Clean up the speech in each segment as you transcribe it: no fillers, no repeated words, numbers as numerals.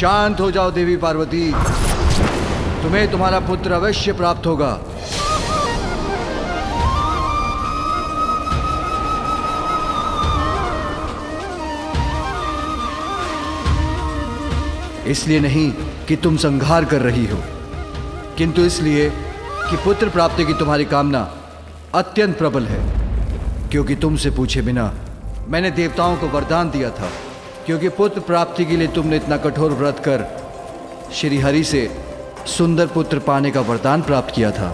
शांत हो जाओ देवी पार्वती, तुम्हें तुम्हारा पुत्र अवश्य प्राप्त होगा। इसलिए नहीं कि तुम संहार कर रही हो, किंतु इसलिए कि पुत्र प्राप्ति की तुम्हारी कामना अत्यंत प्रबल है। क्योंकि तुमसे पूछे बिना मैंने देवताओं को वरदान दिया था, क्योंकि पुत्र प्राप्ति के लिए तुमने इतना कठोर व्रत कर श्री हरि से सुंदर पुत्र पाने का वरदान प्राप्त किया था।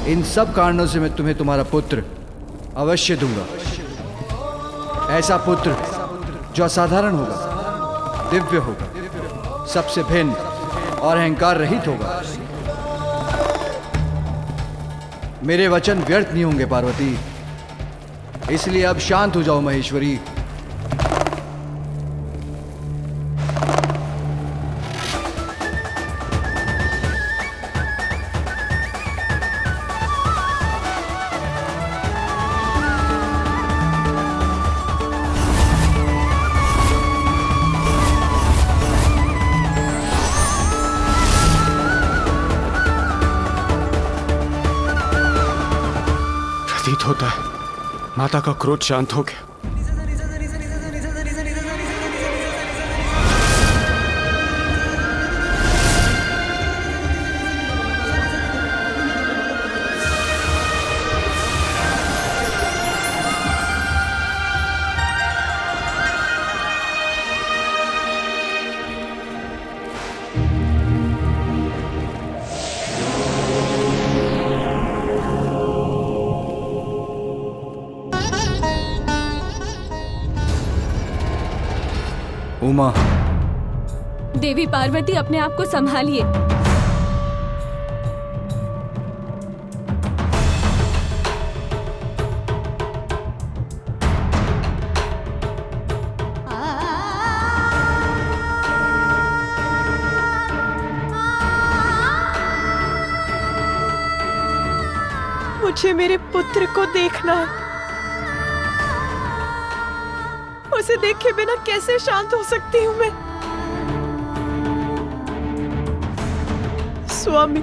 इन सब कारणों से मैं तुम्हें तुम्हारा पुत्र अवश्य दूंगा। ऐसा पुत्र जो असाधारण होगा, दिव्य होगा, सबसे भिन्न और अहंकार रहित होगा। मेरे वचन व्यर्थ नहीं होंगे पार्वती, इसलिए अब शांत हो जाओ महेश्वरी। प्रतीत होता है माता का क्रोध शांत हो गया। उमा, देवी पार्वती अपने आप को संभालिए। मुझे मेरे पुत्र को देखना है। उसे देखे बिना कैसे शांत हो सकती हूँ मैं? स्वामी,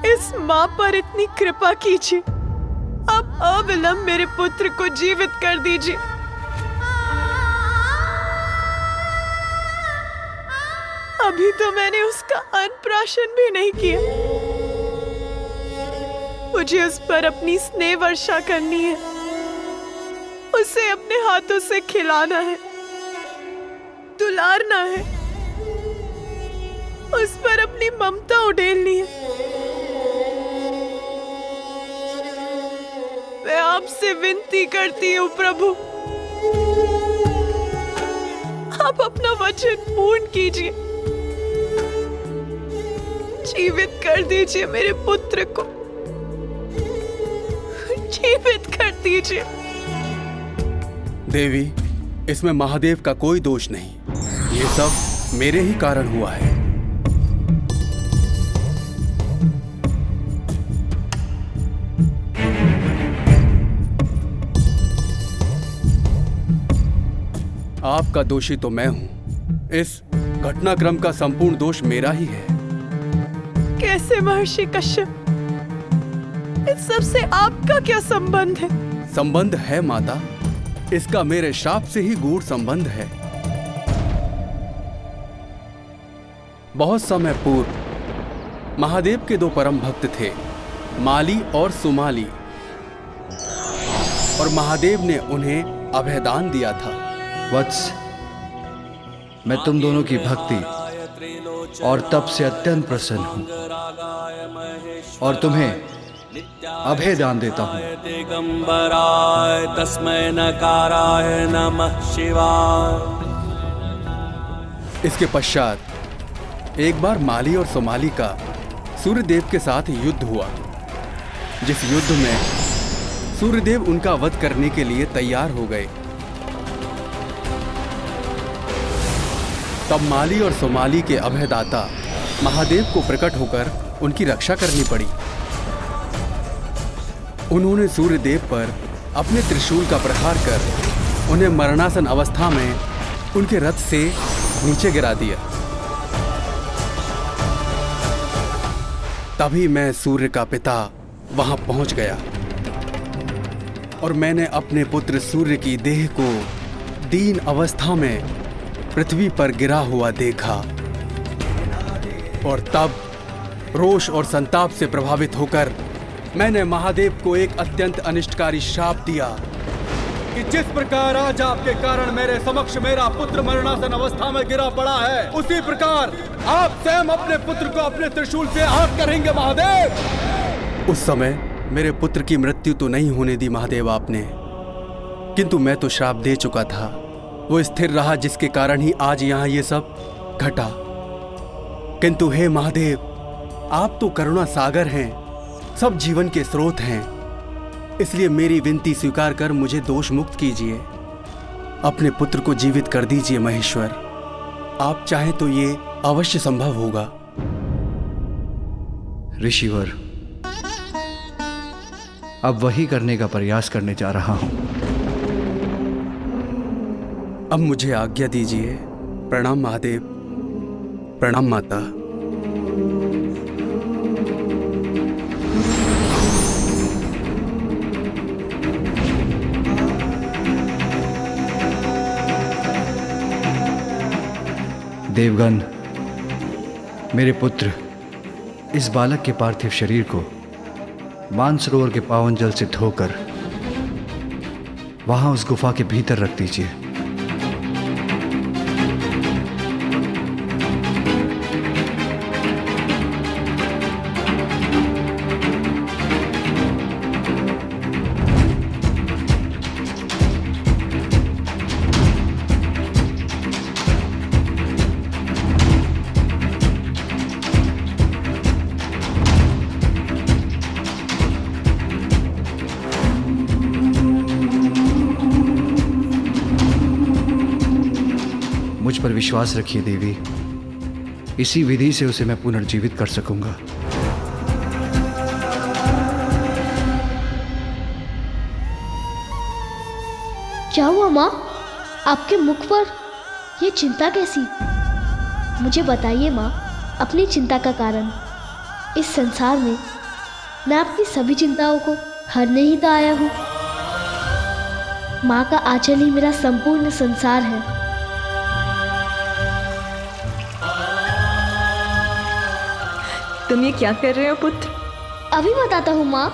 इस माँ पर इतनी कृपा कीजिए। अब अविलंब मेरे पुत्र को जीवित कर दीजिए। अभी तो मैंने उसका अन्नप्राशन भी नहीं किया। मुझे उस पर अपनी स्नेह वर्षा करनी है, उसे अपने हाथों से खिलाना है, दुलारना है, उस पर अपनी ममता उड़ेलनी है। मैं आपसे विनती करती हूँ प्रभु, आप अपना वचन पूर्ण कीजिए। जीवित कर दीजिए मेरे पुत्र को, जीवित कर दीजिए। देवी, इसमें महादेव का कोई दोष नहीं। ये सब मेरे ही कारण हुआ है। आपका दोषी तो मैं हूं। इस घटनाक्रम का संपूर्ण दोष मेरा ही है। कैसे महर्षि कश्यप? इस सब से आपका क्या संबंध है? संबंध है माता, इसका मेरे शाप से ही गूढ़ संबंध है। बहुत समय पूर्व महादेव के दो परम भक्त थे, माली और सुमाली, और महादेव ने उन्हें अभयदान दिया था। वत्स, मैं तुम दोनों की भक्ति और तप से अत्यंत प्रसन्न हूं और तुम्हें अभय दान देता हूं। दिगंबराय तस्मै नकाराय नमः शिवाय। इसके पश्चात एक बार माली और सोमाली का सूर्यदेव के साथ युद्ध हुआ, जिस युद्ध में सूर्यदेव उनका वध करने के लिए तैयार हो गए। तब माली और सोमाली के अभयदाता महादेव को प्रकट होकर उनकी रक्षा करनी पड़ी। उन्होंने सूर्यदेव पर अपने त्रिशूल का प्रहार कर उन्हें मरणासन अवस्था में उनके रथ से नीचे गिरा दिया। तभी मैं सूर्य का पिता वहां पहुंच गया और मैंने अपने पुत्र सूर्य की देह को दीन अवस्था में पृथ्वी पर गिरा हुआ देखा और तब रोष और संताप से प्रभावित होकर मैंने महादेव को एक अत्यंत अनिष्टकारी श्राप दिया कि जिस प्रकार आज आपके कारण मेरे समक्ष मेरा पुत्र मरणासन अवस्था में गिरा पड़ा है, उसी प्रकार आप स्वयं अपने पुत्र को अपने त्रिशूल से आहत करेंगे महादेव। उस समय मेरे पुत्र की मृत्यु तो नहीं होने दी महादेव आपने, किंतु मैं तो श्राप दे चुका था। वो स्थिर रहा जिसके कारण ही आज यहाँ ये सब घटा। किंतु हे महादेव, आप तो करुणा सागर हैं, सब जीवन के स्रोत हैं, इसलिए मेरी विनती स्वीकार कर मुझे दोष मुक्त कीजिए। अपने पुत्र को जीवित कर दीजिए महेश्वर। आप चाहें तो ये अवश्य संभव होगा। ऋषिवर, अब वही करने का प्रयास करने जा रहा हूं। अब मुझे आज्ञा दीजिए। प्रणाम महादेव। प्रणाम माता। देवगण, मेरे पुत्र इस बालक के पार्थिव शरीर को मानसरोवर के पावन जल से धोकर वहां उस गुफा के भीतर रख दीजिए। मुझ पर विश्वास रखिए देवी, इसी विधि से उसे मैं पुनर्जीवित कर सकूंगा। क्या हुआ माँ? आपके मुख पर ये चिंता कैसी? मुझे बताइए माँ, अपनी चिंता का कारण। इस संसार में मैं आपकी सभी चिंताओं को हरने ही तो आया हूँ। माँ का आंचल ही मेरा संपूर्ण संसार है। तुम ये क्या कर रहे हो पुत्र? अभी बताता हूँ माँ।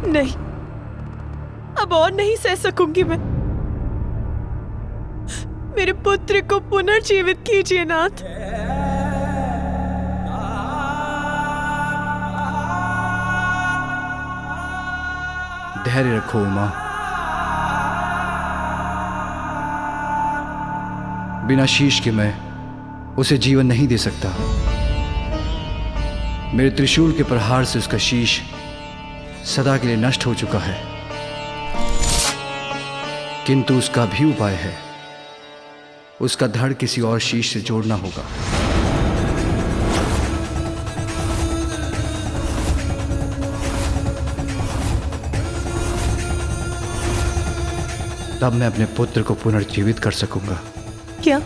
नहीं, अब और नहीं सह सकूंगी मैं। मेरे पुत्र को पुनर्जीवित कीजिए नाथ। धैर्य रखो उमा। बिना शीश के मैं उसे जीवन नहीं दे सकता। मेरे त्रिशूल के प्रहार से उसका शीश सदा के लिए नष्ट हो चुका है, किंतु उसका भी उपाय है। उसका धड़ किसी और शीश से जोड़ना होगा। तब मैं अपने पुत्र को पुनर्जीवित कर सकूंगा। क्या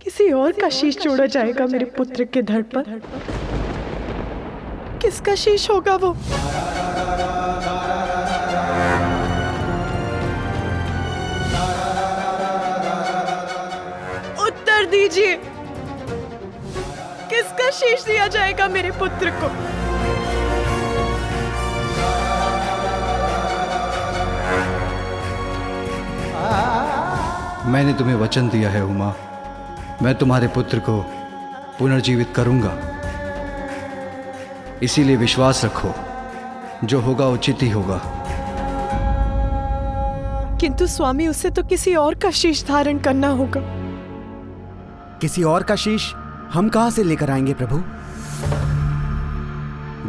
किसी और का शीश जोड़ा जाएगा मेरे पुत्र के धड़ पर? किसका शीश होगा वो? उत्तर दीजिए, किसका शीश दिया जाएगा मेरे पुत्र को? मैंने तुम्हें वचन दिया है उमा, मैं तुम्हारे पुत्र को पुनर्जीवित करूंगा। इसीलिए विश्वास रखो, जो होगा उचित ही होगा। किंतु स्वामी, उसे तो किसी और का शीश धारण करना होगा। किसी और का शीश हम कहां से लेकर आएंगे प्रभु?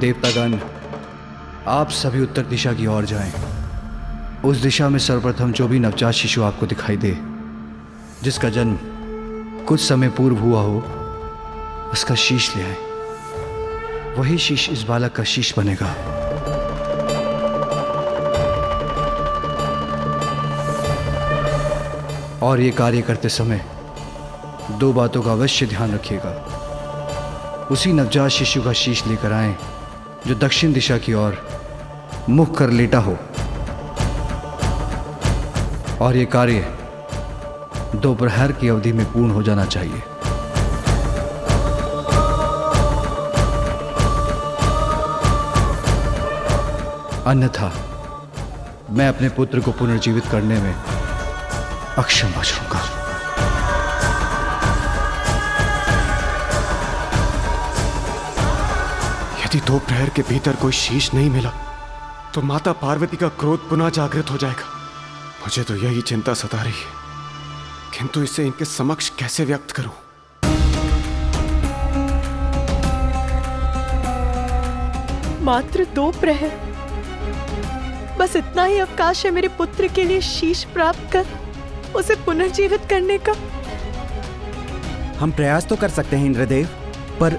देवतागण, आप सभी उत्तर दिशा की ओर जाएं। उस दिशा में सर्वप्रथम जो भी नवजात शिशु आपको दिखाई दे, जिसका जन्म कुछ समय पूर्व हुआ हो उसका शीश ले आए। वही शीश इस बालक का शीश बनेगा। और ये कार्य करते समय दो बातों का अवश्य ध्यान रखिएगा। उसी नवजात शिशु का शीश लेकर आएं जो दक्षिण दिशा की ओर मुख कर लेटा हो, और ये कार्य दोपहर की अवधि में पूर्ण हो जाना चाहिए। अन्यथा मैं अपने पुत्र को पुनर्जीवित करने में अक्षम बचूंगा। यदि दोपहर के भीतर कोई शीश नहीं मिला तो माता पार्वती का क्रोध पुनः जागृत हो जाएगा। मुझे तो यही चिंता सता रही है, किंतु इसे इनके समक्ष कैसे व्यक्त करूं? मात्र 2 प्रहर, बस इतना ही अवकाश है मेरे पुत्र के लिए शीश प्राप्त कर उसे पुनर्जीवित करने का। हम प्रयास तो कर सकते हैं इंद्रदेव, पर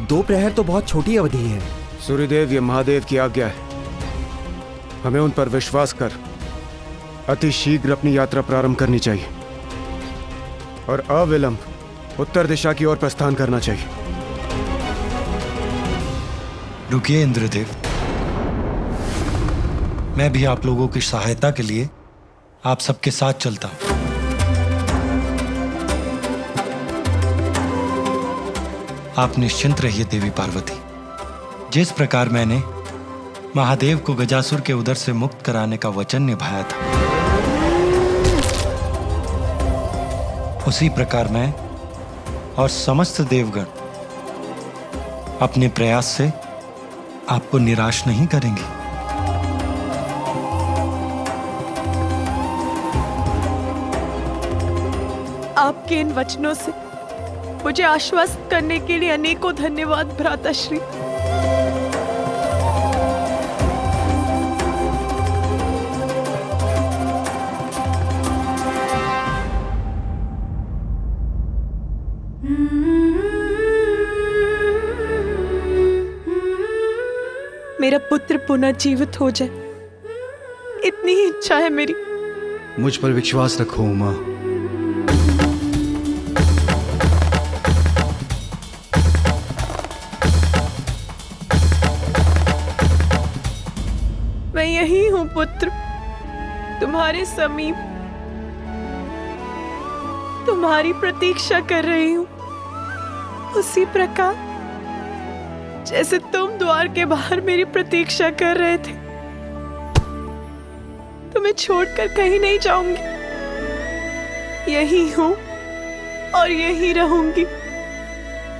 2 प्रहर तो बहुत छोटी अवधि है। सूर्यदेव, ये महादेव की आज्ञा है। हमें उन पर विश्वास कर अति शीघ्र अपनी यात्रा प्रारंभ करनी चाहिए और अविलंब उत्तर दिशा की ओर प्रस्थान करना चाहिए। रुकिए इंद्रदेव, मैं भी आप लोगों की सहायता के लिए आप सबके साथ चलता हूं। आप निश्चिंत रहिए देवी पार्वती। जिस प्रकार मैंने महादेव को गजासुर के उदर से मुक्त कराने का वचन निभाया था, उसी प्रकार मैं और समस्त देवगण अपने प्रयास से आपको निराश नहीं करेंगे। आपके इन वचनों से मुझे आश्वस्त करने के लिए अनेकों धन्यवाद भ्राताश्री। मेरा पुत्र पुनर्जीवित हो जाए, इतनी ही इच्छा है मेरी। मुझ पर विश्वास रखो उमा। मैं यही हूं पुत्र, तुम्हारे समीप, तुम्हारी प्रतीक्षा कर रही हूं, उसी प्रकार जैसे तुम द्वार के बाहर मेरी प्रतीक्षा कर रहे थे। तुम्हें छोड़कर कहीं नहीं जाऊंगी, यही हूं और यही रहूंगी।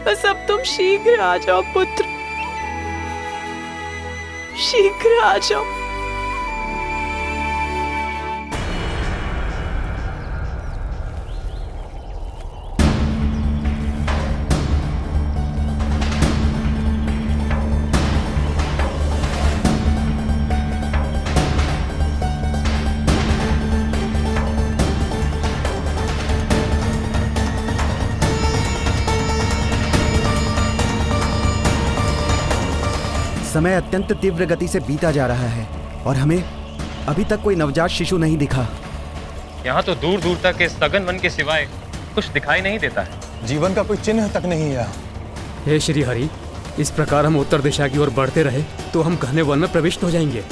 बस अब तुम शीघ्र आ जाओ पुत्र, शीघ्र आ जाओ। समय अत्यंत तीव्र गति से बीता जा रहा है और हमें अभी तक कोई नवजात शिशु नहीं दिखा। यहाँ तो दूर दूर तक इस सघन वन के सिवाय कुछ दिखाई नहीं देता है। जीवन का कोई चिन्ह तक नहीं है। हे श्री हरि, इस प्रकार हम उत्तर दिशा की ओर बढ़ते रहे तो हम घने वन में प्रविष्ट हो जाएंगे।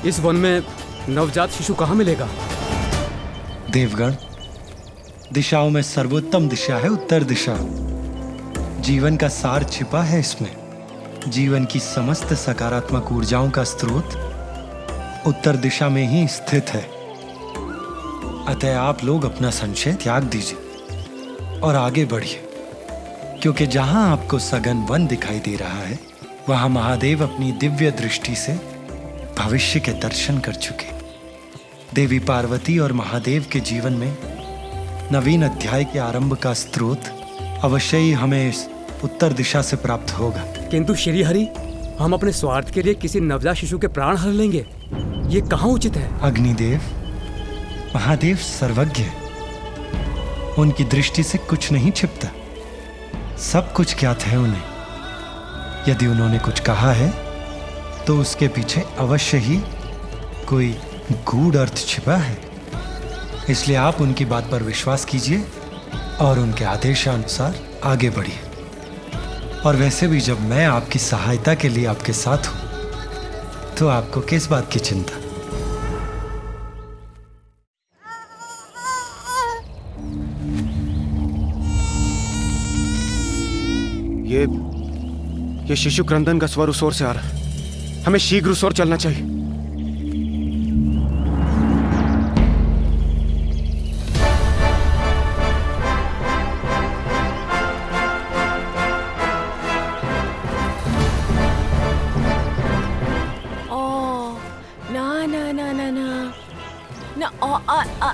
इस वन में नवजात शिशु कहाँ मिलेगा? देवगण, दिशाओं में सर्वोत्तम दिशा है उत्तर दिशा। जीवन का सार छिपा है इसमें। जीवन की समस्त सकारात्मक ऊर्जाओं का स्रोत उत्तर दिशा में ही स्थित है। अतः आप लोग अपना संशय त्याग दीजिए और आगे बढ़िए, क्योंकि जहां आपको सघन वन दिखाई दे रहा है, वहां महादेव अपनी दिव्य दृष्टि से भविष्य के दर्शन कर चुके। देवी पार्वती और महादेव के जीवन में नवीन अध्याय के आरंभ का स्रोत अवश्य ही हमें इस उत्तर दिशा से प्राप्त होगा। किंतु श्री हरि, हम अपने स्वार्थ के लिए किसी नवजात शिशु के प्राण हर लेंगे, ये कहाँ उचित है? अग्निदेव, महादेव सर्वज्ञ है। उनकी दृष्टि से कुछ नहीं छिपता, सब कुछ ज्ञात है उन्हें। यदि उन्होंने कुछ कहा है तो उसके पीछे अवश्य ही कोई गूढ़ अर्थ छिपा है। इसलिए आप उनकी बात पर विश्वास कीजिए और उनके आदेशानुसार आगे बढ़िए। और वैसे भी जब मैं आपकी सहायता के लिए आपके साथ हूं तो आपको किस बात की चिंता। ये शिशु क्रंदन का स्वर उस ओर से आ रहा है। हमें शीघ्र उस ओर चलना चाहिए।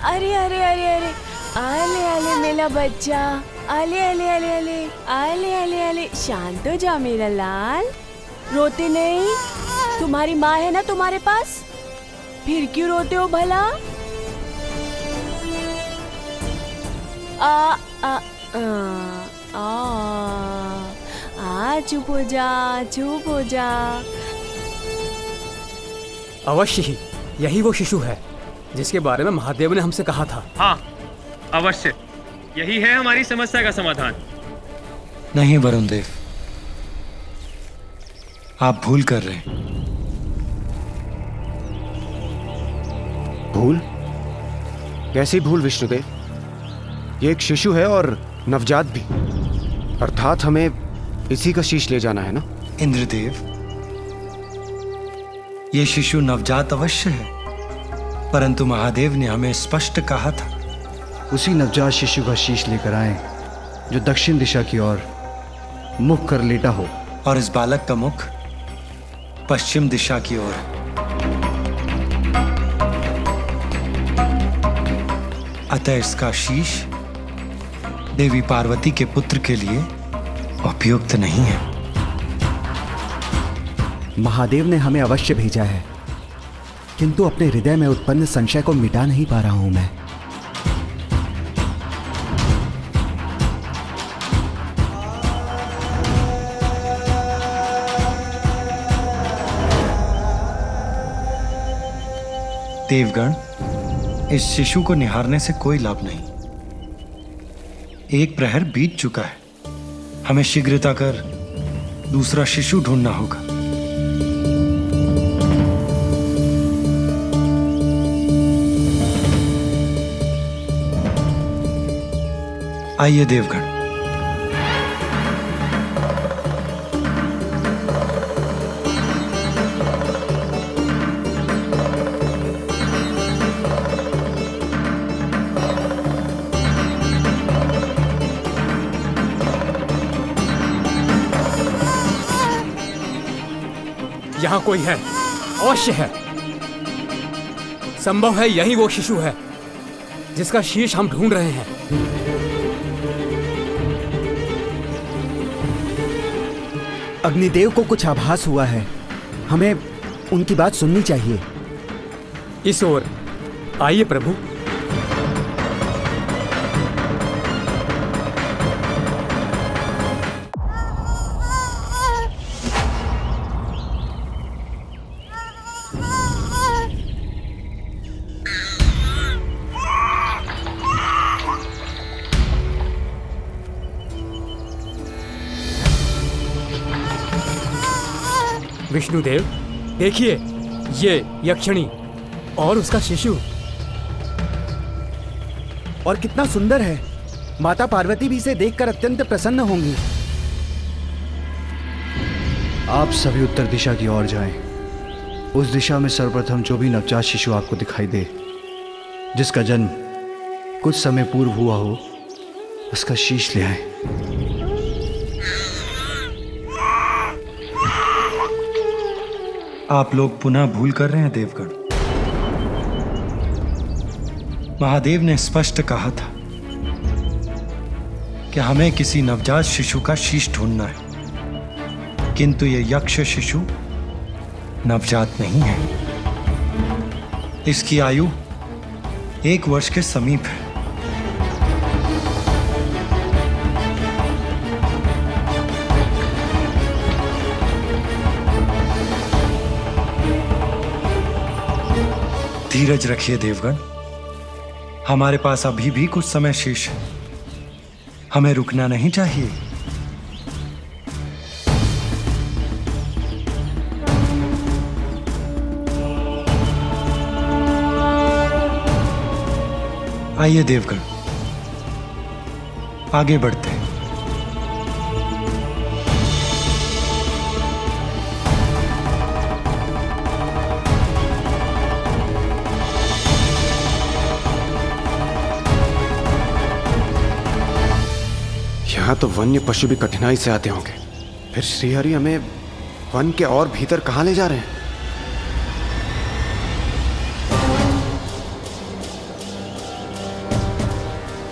अरे अरे अरे अरे आले आले मेरा बच्चा, आले आले आले आले आले आले आले, शांत हो जा मेरा लाल, रोते नहीं। तुम्हारी माँ है ना तुम्हारे पास, फिर क्यों रोते हो भला? आ आ आ आ चुप हो जा, चुप हो जा। अवश्य ही यही वो शिशु है जिसके बारे में महादेव ने हमसे कहा था। हाँ अवश्य, यही है हमारी समस्या का समाधान। नहीं वरुण देव, आप भूल कर रहे हैं। भूल? कैसी भूल विष्णुदेव? ये एक शिशु है और नवजात भी, अर्थात हमें इसी का शीश ले जाना है ना? इंद्रदेव, ये शिशु नवजात अवश्य है, परंतु महादेव ने हमें स्पष्ट कहा था उसी नवजात शिशु का शीश लेकर आए जो दक्षिण दिशा की ओर मुख कर लेटा हो, और इस बालक का मुख पश्चिम दिशा की ओर। अतः इसका शीश देवी पार्वती के पुत्र के लिए उपयुक्त नहीं है। महादेव ने हमें अवश्य भेजा है, किंतु अपने हृदय में उत्पन्न संशय को मिटा नहीं पा रहा हूं मैं। देवगण, इस शिशु को निहारने से कोई लाभ नहीं। एक प्रहर बीत चुका है, हमें शीघ्रता कर दूसरा शिशु ढूंढना होगा। आइए देवगण। यहाँ कोई है, अवश्य है। संभव है यही वो शिशु है जिसका शीश हम ढूंढ रहे हैं। अग्निदेव को कुछ आभास हुआ है, हमें उनकी बात सुननी चाहिए। इस ओर आइए प्रभु। विष्णुदेव, देखिए ये यक्षिणी और उसका शिशु। और कितना सुंदर है, माता पार्वती भी इसे देखकर अत्यंत प्रसन्न होंगी। आप सभी उत्तर दिशा की ओर जाएं। उस दिशा में सर्वप्रथम जो भी नवजात शिशु आपको दिखाई दे, जिसका जन्म कुछ समय पूर्व हुआ हो, उसका शीश ले आए। आप लोग पुनः भूल कर रहे हैं देवगण। महादेव ने स्पष्ट कहा था कि हमें किसी नवजात शिशु का शीश ढूंढना है, किंतु यह यक्ष शिशु नवजात नहीं है। इसकी आयु 1 वर्ष के समीप है। धीरज रखिए देवगण, हमारे पास अभी भी कुछ समय शेष है, हमें रुकना नहीं चाहिए। आइए देवगण, आगे बढ़ते हैं। यहाँ तो वन्य पशु भी कठिनाई से आते होंगे, फिर श्रीहरि हमें वन के और भीतर कहाँ ले जा रहे हैं?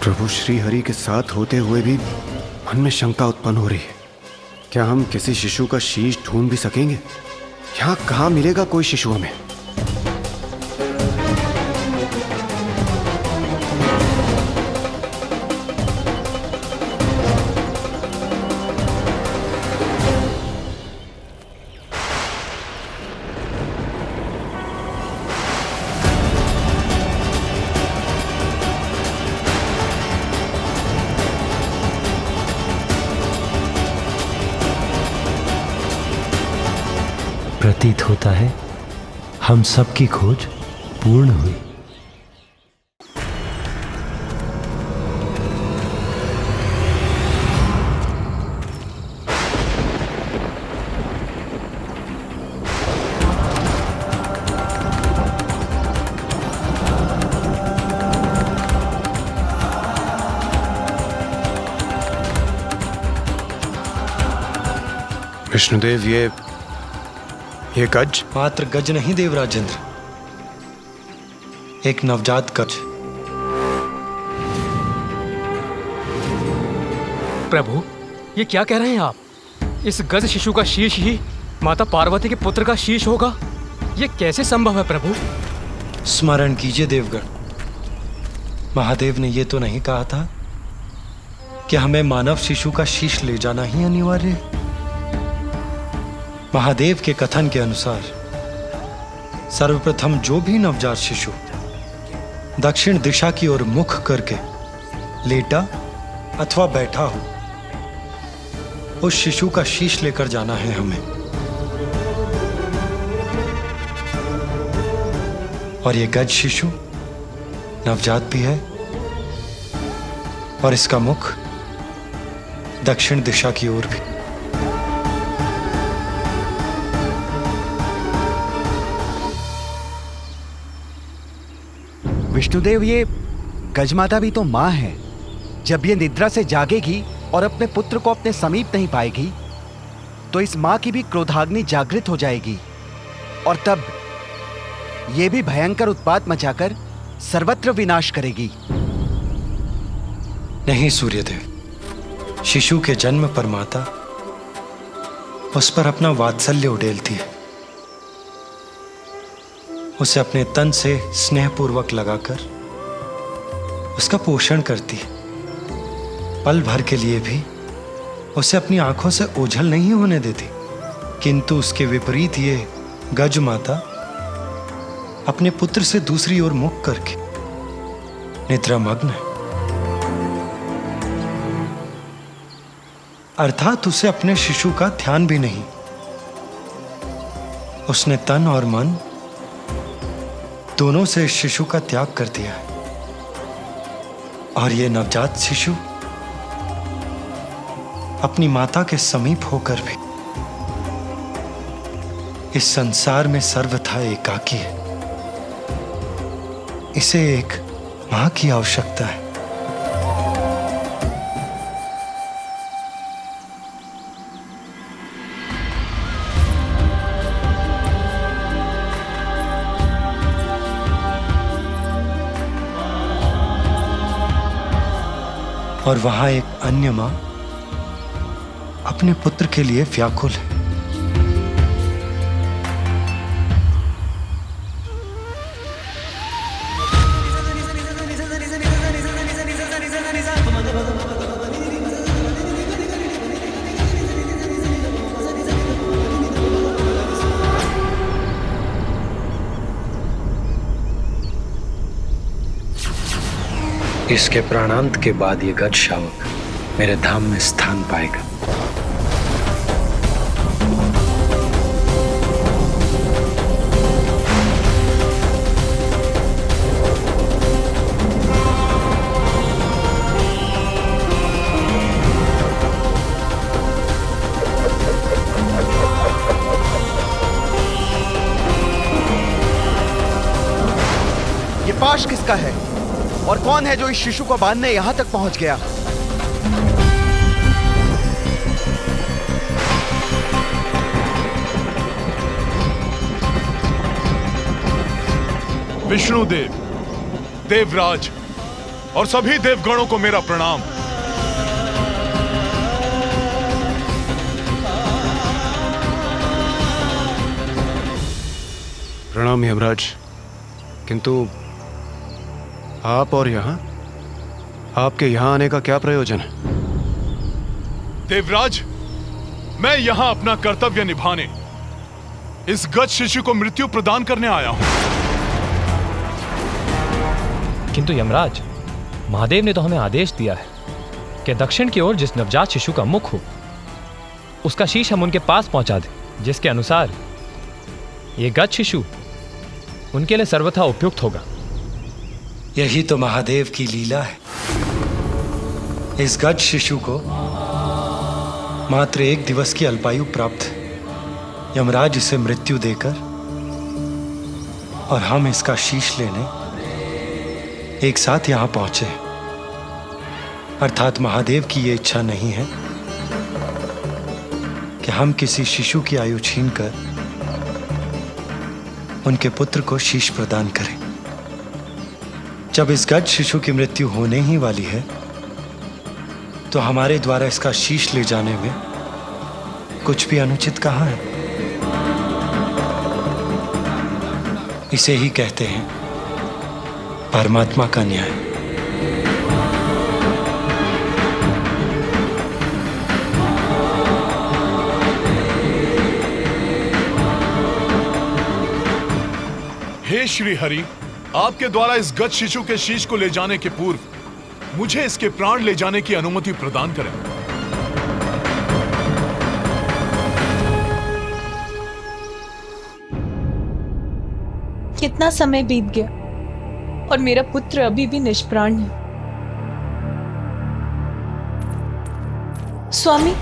प्रभु श्रीहरि के साथ होते हुए भी मन में शंका उत्पन्न हो रही है। क्या हम किसी शिशु का शीश ढूंढ भी सकेंगे? यहाँ कहाँ मिलेगा कोई शिशु हमें? प्रतीत होता है हम सबकी खोज पूर्ण हुई। विष्णुदेव, ये गज? मात्र गज नहीं देवराजेंद्र, एक नवजात गज। प्रभु, ये क्या कह रहे हैं आप? इस गज शिशु का शीश ही माता पार्वती के पुत्र का शीश होगा? ये कैसे संभव है प्रभु? स्मरण कीजिए देवगण, महादेव ने ये तो नहीं कहा था कि हमें मानव शिशु का शीश ले जाना ही अनिवार्य है। महादेव के कथन के अनुसार सर्वप्रथम जो भी नवजात शिशु दक्षिण दिशा की ओर मुख करके लेटा अथवा बैठा हो, उस शिशु का शीश लेकर जाना है हमें। और ये गज शिशु नवजात भी है और इसका मुख दक्षिण दिशा की ओर भी। विष्णुदेव, ये गजमाता भी तो माँ है। जब ये निद्रा से जागेगी और अपने पुत्र को अपने समीप नहीं पाएगी तो इस माँ की भी क्रोधाग्नि जागृत हो जाएगी और तब ये भी भयंकर उत्पात मचाकर सर्वत्र विनाश करेगी। नहीं सूर्यदेव, शिशु के जन्म पर माता उस पर अपना वात्सल्य उड़ेलती है, उसे अपने तन से स्नेहपूर्वक लगाकर उसका पोषण करती है। पल भर के लिए भी उसे अपनी आंखों से ओझल नहीं होने देती। किंतु उसके विपरीत ये गज माता अपने पुत्र से दूसरी ओर मुख करके निद्रामग्न है, अर्थात उसे अपने शिशु का ध्यान भी नहीं। उसने तन और मन दोनों से शिशु का त्याग कर दिया है। और ये नवजात शिशु अपनी माता के समीप होकर भी इस संसार में सर्वथा एकाकी है। इसे एक मां की आवश्यकता है। और वहां एक अन्य मां अपने पुत्र के लिए व्याकुल है। इसके प्राणांत के बाद ये गज शावक मेरे धाम में स्थान पाएगा। ये पाश किसका है और कौन है जो इस शिशु को बांधने यहां तक पहुंच गया? विष्णुदेव, देवराज और सभी देवगणों को मेरा प्रणाम। प्रणाम यमराज। किंतु आप और यहां, आपके यहां आने का क्या प्रयोजन है? देवराज, मैं यहां अपना कर्तव्य निभाने, इस गज शिशु को मृत्यु प्रदान करने आया हूं। किंतु यमराज, महादेव ने तो हमें आदेश दिया है कि दक्षिण की ओर जिस नवजात शिशु का मुख हो उसका शीश हम उनके पास पहुंचा दें, जिसके अनुसार ये गज शिशु उनके लिए सर्वथा उपयुक्त होगा। यही तो महादेव की लीला है। इस गज शिशु को मात्र 1 दिवस की अल्पायु प्राप्त है। यमराज इसे मृत्यु देकर और हम इसका शीश लेने एक साथ यहां पहुंचे। अर्थात महादेव की यह इच्छा नहीं है कि हम किसी शिशु की आयु छीनकर उनके पुत्र को शीश प्रदान करें। जब इस गज शिशु की मृत्यु होने ही वाली है तो हमारे द्वारा इसका शीश ले जाने में कुछ भी अनुचित कहां है। इसे ही कहते हैं परमात्मा का न्याय। हे श्री हरि, आपके द्वारा इस गज शिशु के शीश को ले जाने के पूर्व मुझे इसके प्राण ले जाने की अनुमति प्रदान करें। कितना समय बीत गया और मेरा पुत्र अभी भी निष्प्राण है। स्वामी,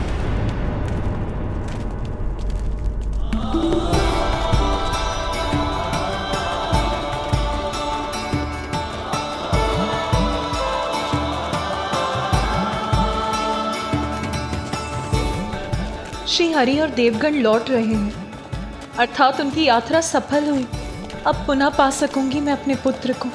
श्री हरि और देवगण लौट रहे हैं, अर्थात उनकी यात्रा सफल हुई। अब पुनः पा सकूंगी मैं अपने पुत्र को।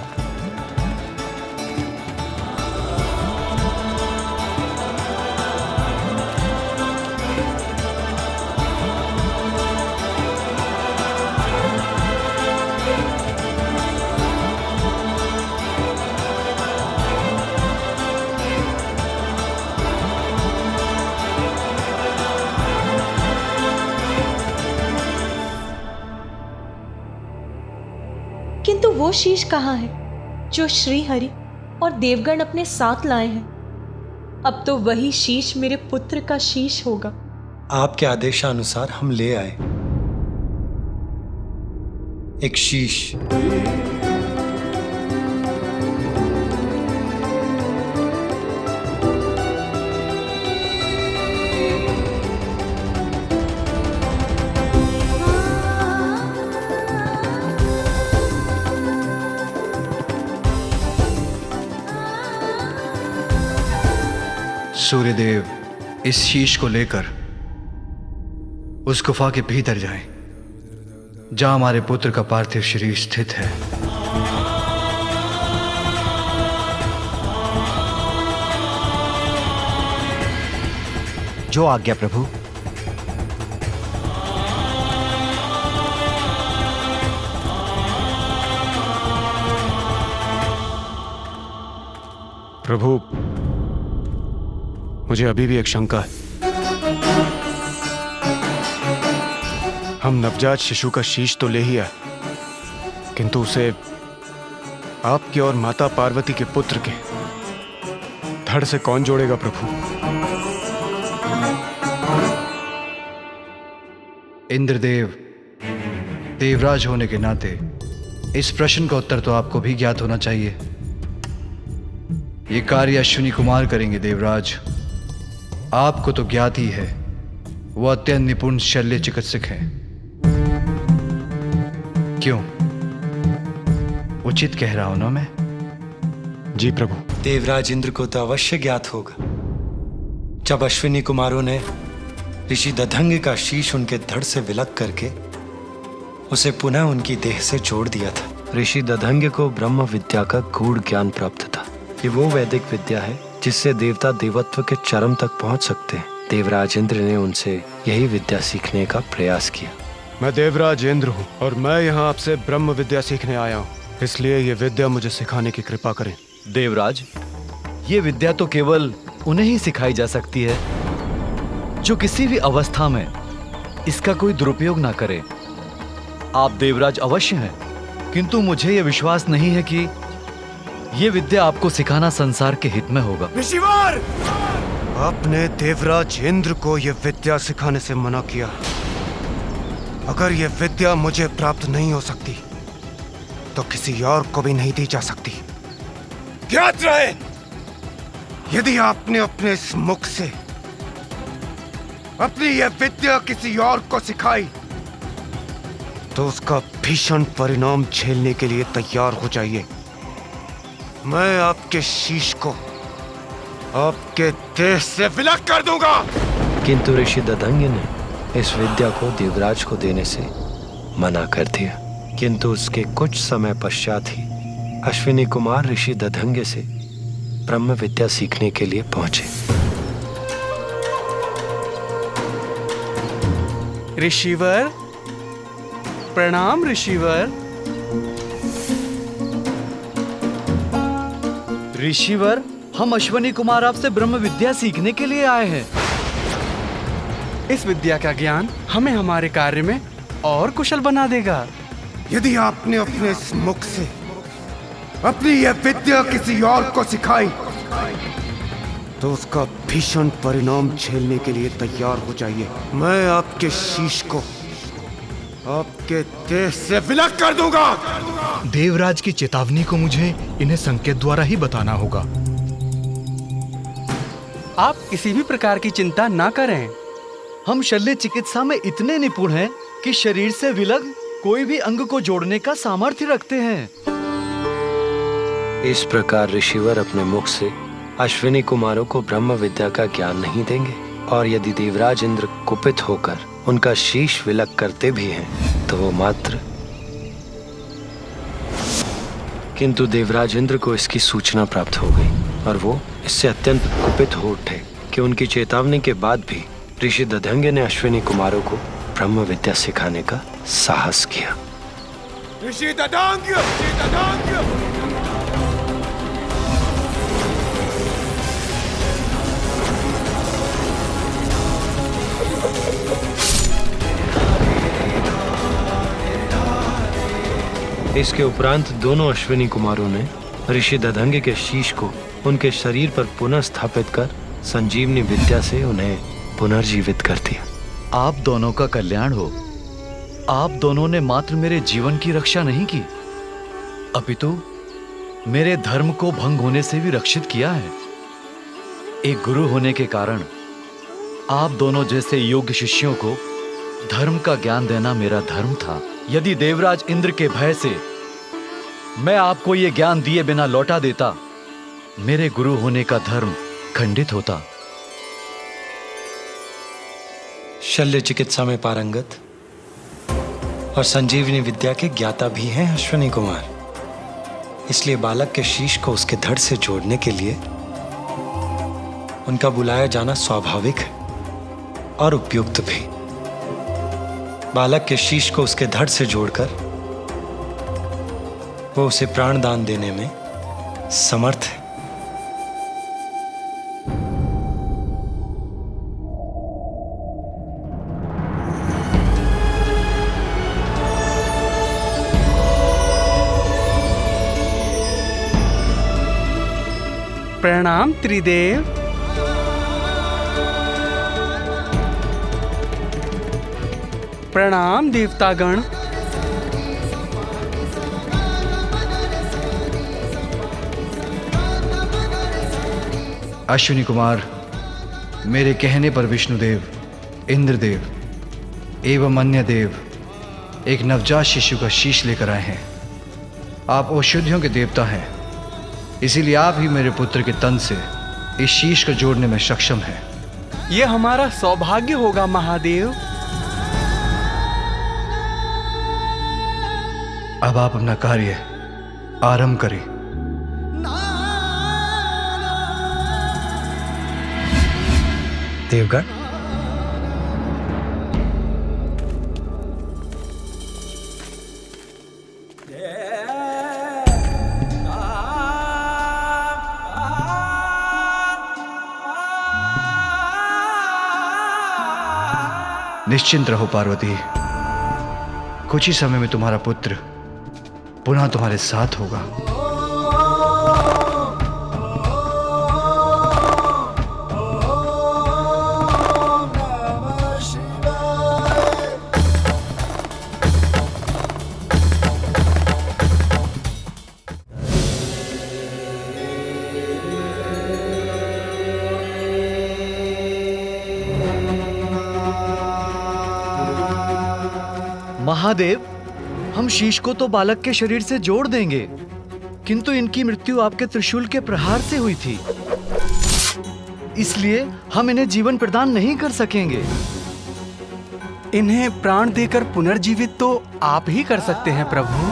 किंतु वो शीश कहाँ है जो श्री हरि और देवगण अपने साथ लाए हैं? अब तो वही शीश मेरे पुत्र का शीश होगा। आपके आदेशानुसार हम ले आए एक शीश। सूर्यदेव इस शीश को लेकर उस गुफा के भीतर जाएं, जहां हमारे पुत्र का पार्थिव शरीर स्थित है। जो आज्ञा प्रभु। प्रभु, मुझे अभी भी एक शंका है। हम नवजात शिशु का शीश तो ले ही आए, किंतु उसे आपके और माता पार्वती के पुत्र के धड़ से कौन जोड़ेगा प्रभु? इंद्रदेव, देवराज होने के नाते इस प्रश्न का उत्तर तो आपको भी ज्ञात होना चाहिए। ये कार्य अश्विनी कुमार करेंगे देवराज। आपको तो ज्ञात ही है, वो अत्यंत निपुण शल्य चिकित्सक हैं। क्यों, उचित कह रहा हूं ना मैं? जी प्रभु। देवराज इंद्र को तो अवश्य ज्ञात होगा जब अश्विनी कुमारों ने ऋषि दधंग का शीश उनके धड़ से विलग करके उसे पुनः उनकी देह से जोड़ दिया था। ऋषि दधंग को ब्रह्म विद्या का गूढ़ ज्ञान प्राप्त था। ये वो वैदिक विद्या है जिससे देवता देवत्व के चरम तक पहुंच सकते हैं। देवराज इंद्र ने उनसे यही विद्या सीखने का प्रयास किया। मैं देवराज इंद्र हूँ और मैं यहाँ आपसे ब्रह्म विद्या सीखने आया हूँ, इसलिए ये विद्या मुझे सिखाने की कृपा करें। देवराज, ये विद्या तो केवल उन्हें ही सिखाई जा सकती है जो किसी भी अवस्था में इसका कोई दुरुपयोग ना करे। आप देवराज अवश्य हैं, किंतु मुझे यह विश्वास नहीं है कि यह विद्या आपको सिखाना संसार के हित में होगा। ऋषिवर, आपने देवराज इंद्र को यह विद्या सिखाने से मना किया। अगर यह विद्या मुझे प्राप्त नहीं हो सकती तो किसी और को भी नहीं दी जा सकती। ज्ञात रहे, यदि आपने अपने इस मुख से अपनी यह विद्या किसी और को सिखाई तो उसका भीषण परिणाम झेलने के लिए तैयार हो जाइए। मैं आपके शीश को आपके देह से विलग कर दूंगा। किंतु ऋषि दधंग ने इस विद्या को देवराज को देने से मना कर दिया। किंतु उसके कुछ समय पश्चात ही अश्विनी कुमार ऋषि दधंग से ब्रह्म विद्या सीखने के लिए पहुंचे। ऋषिवर, प्रणाम ऋषिवर। ऋषिवर, हम अश्विनी कुमार आपसे ब्रह्म विद्या सीखने के लिए आए हैं। इस विद्या का ज्ञान हमें हमारे कार्य में और कुशल बना देगा। यदि आपने अपने इस मुख से अपनी यह विद्या किसी और को सिखाई तो उसका भीषण परिणाम झेलने के लिए तैयार हो जाइए। मैं आपके शीश को आपके देह से विलग कर दूंगा। देवराज की चेतावनी को मुझे इन्हें संकेत द्वारा ही बताना होगा। आप किसी भी प्रकार की चिंता ना करें। हम शल्य चिकित्सा में इतने निपुण हैं कि शरीर से विलग कोई भी अंग को जोड़ने का सामर्थ्य रखते हैं। इस प्रकार ऋषिवर अपने मुख से अश्विनी कुमारों को ब्रह्म विद्या का ज्ञान नहीं देंगे, और यदि देवराज इंद्र कुपित होकर उनका शीश विलग करते भी हैं तो वो मात्र। किंतु देवराज इंद्र को इसकी सूचना प्राप्त हो गई और वो इससे अत्यंत कुपित हो उठे कि उनकी चेतावनी के बाद भी ऋषि दधंग ने अश्विनी कुमारों को ब्रह्म विद्या सिखाने का साहस किया। ऋषि दधंग, ऋषि दधंग। इसके उपरांत दोनों अश्विनी कुमारों ने ऋषि दधंग के शीश को उनके शरीर पर पुनः स्थापित कर संजीवनी विद्या से उन्हें पुनर्जीवित कर दिया। आप दोनों का कल्याण हो। आप दोनों ने मात्र मेरे जीवन की रक्षा नहीं की, अपितु मेरे धर्म को भंग होने से भी रक्षित किया है। एक गुरु होने के कारण आप दोनों जैसे योग्य शिष्यों को धर्म का ज्ञान देना मेरा धर्म था। यदि देवराज इंद्र के भय से मैं आपको ये ज्ञान दिए बिना लौटा देता, मेरे गुरु होने का धर्म खंडित होता। शल्य चिकित्सा में पारंगत और संजीवनी विद्या के ज्ञाता भी हैं अश्विनी कुमार, इसलिए बालक के शीश को उसके धड़ से जोड़ने के लिए उनका बुलाया जाना स्वाभाविक है और उपयुक्त भी। बालक के शीश को उसके धड़ से जोड़कर वो उसे प्राण दान देने में समर्थ है। प्रणाम त्रिदेव। प्रणाम देवतागण। अश्विनी कुमार, मेरे कहने पर विष्णुदेव, इंद्रदेव एवं अन्य देव एक नवजात शिशु का शीश लेकर आए हैं। आप औषधियों के देवता हैं, इसीलिए आप ही मेरे पुत्र के तन से इस शीश को जोड़ने में सक्षम हैं। ये हमारा सौभाग्य होगा महादेव। अब आप अपना कार्य आरंभ करें। देवगण, निश्चिंत रहो पार्वती, कुछ ही समय में तुम्हारा पुत्र पुनः तुम्हारे साथ होगा। महादेव, हम शीश को तो बालक के शरीर से जोड़ देंगे, किंतु इनकी मृत्यु आपके त्रिशूल के प्रहार से हुई थी, इसलिए हम इन्हें जीवन प्रदान नहीं कर सकेंगे। इन्हें प्राण देकर पुनर्जीवित तो आप ही कर सकते हैं प्रभु।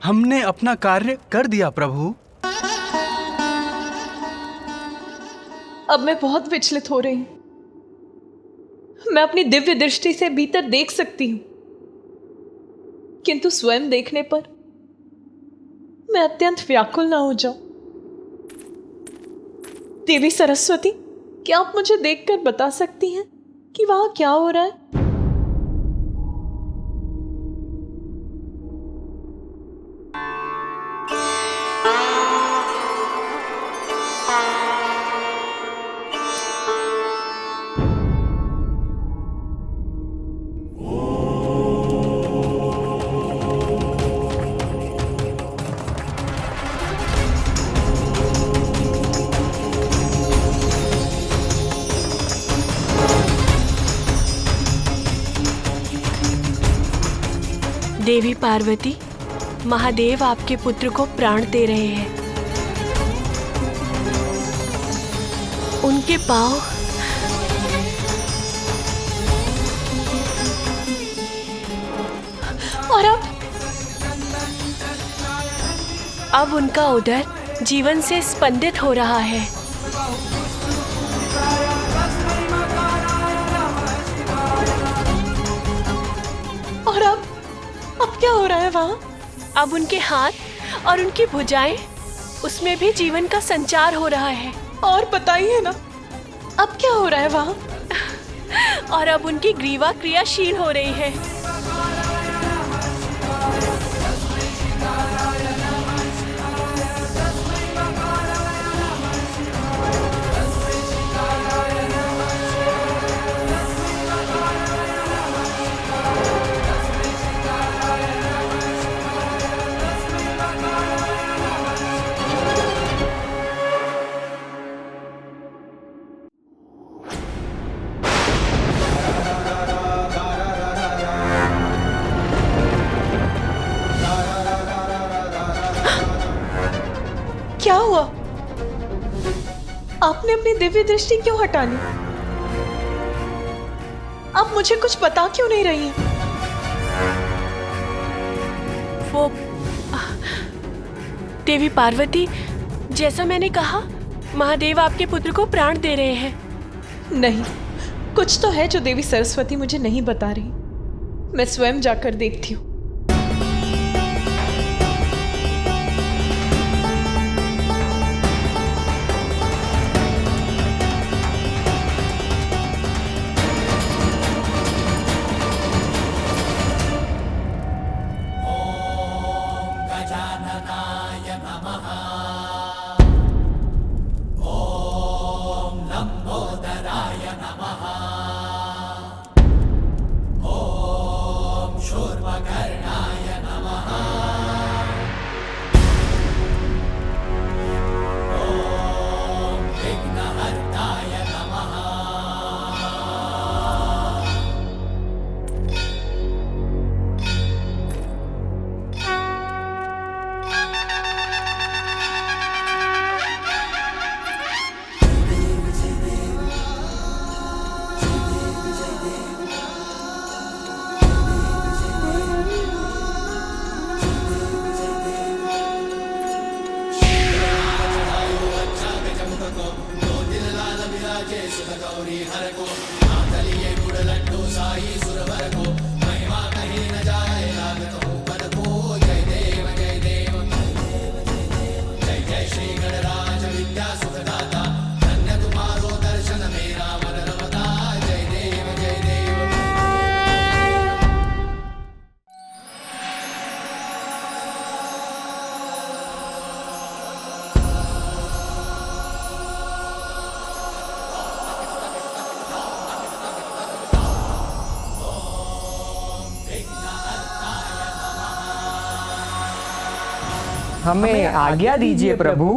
हमने अपना कार्य कर दिया प्रभु। अब मैं बहुत विचलित हो रही हूं। मैं अपनी दिव्य दृष्टि से भीतर देख सकती हूं, किंतु स्वयं देखने पर मैं अत्यंत व्याकुल ना हो जाऊं। देवी सरस्वती, क्या आप मुझे देखकर बता सकती हैं कि वहां क्या हो रहा है? देवी पार्वती, महादेव आपके पुत्र को प्राण दे रहे हैं। उनके पांव और अब अब उनका उदर जीवन से स्पंदित हो रहा है। और अब क्या हो रहा है वहाँ? अब उनके हाथ और उनकी भुजाएं, उसमें भी जीवन का संचार हो रहा है। और बताइए ना, अब क्या हो रहा है वहाँ? और अब उनकी ग्रीवा क्रियाशील हो रही है। क्या हुआ? आपने अपनी दिव्य दृष्टि क्यों हटा ली? आप मुझे कुछ बता क्यों नहीं रही हैं? वो देवी पार्वती, जैसा मैंने कहा, महादेव आपके पुत्र को प्राण दे रहे हैं। नहीं, कुछ तो है जो देवी सरस्वती मुझे नहीं बता रही। मैं स्वयं जाकर देखती हूँ। हमें आज्ञा दीजिए प्रभु।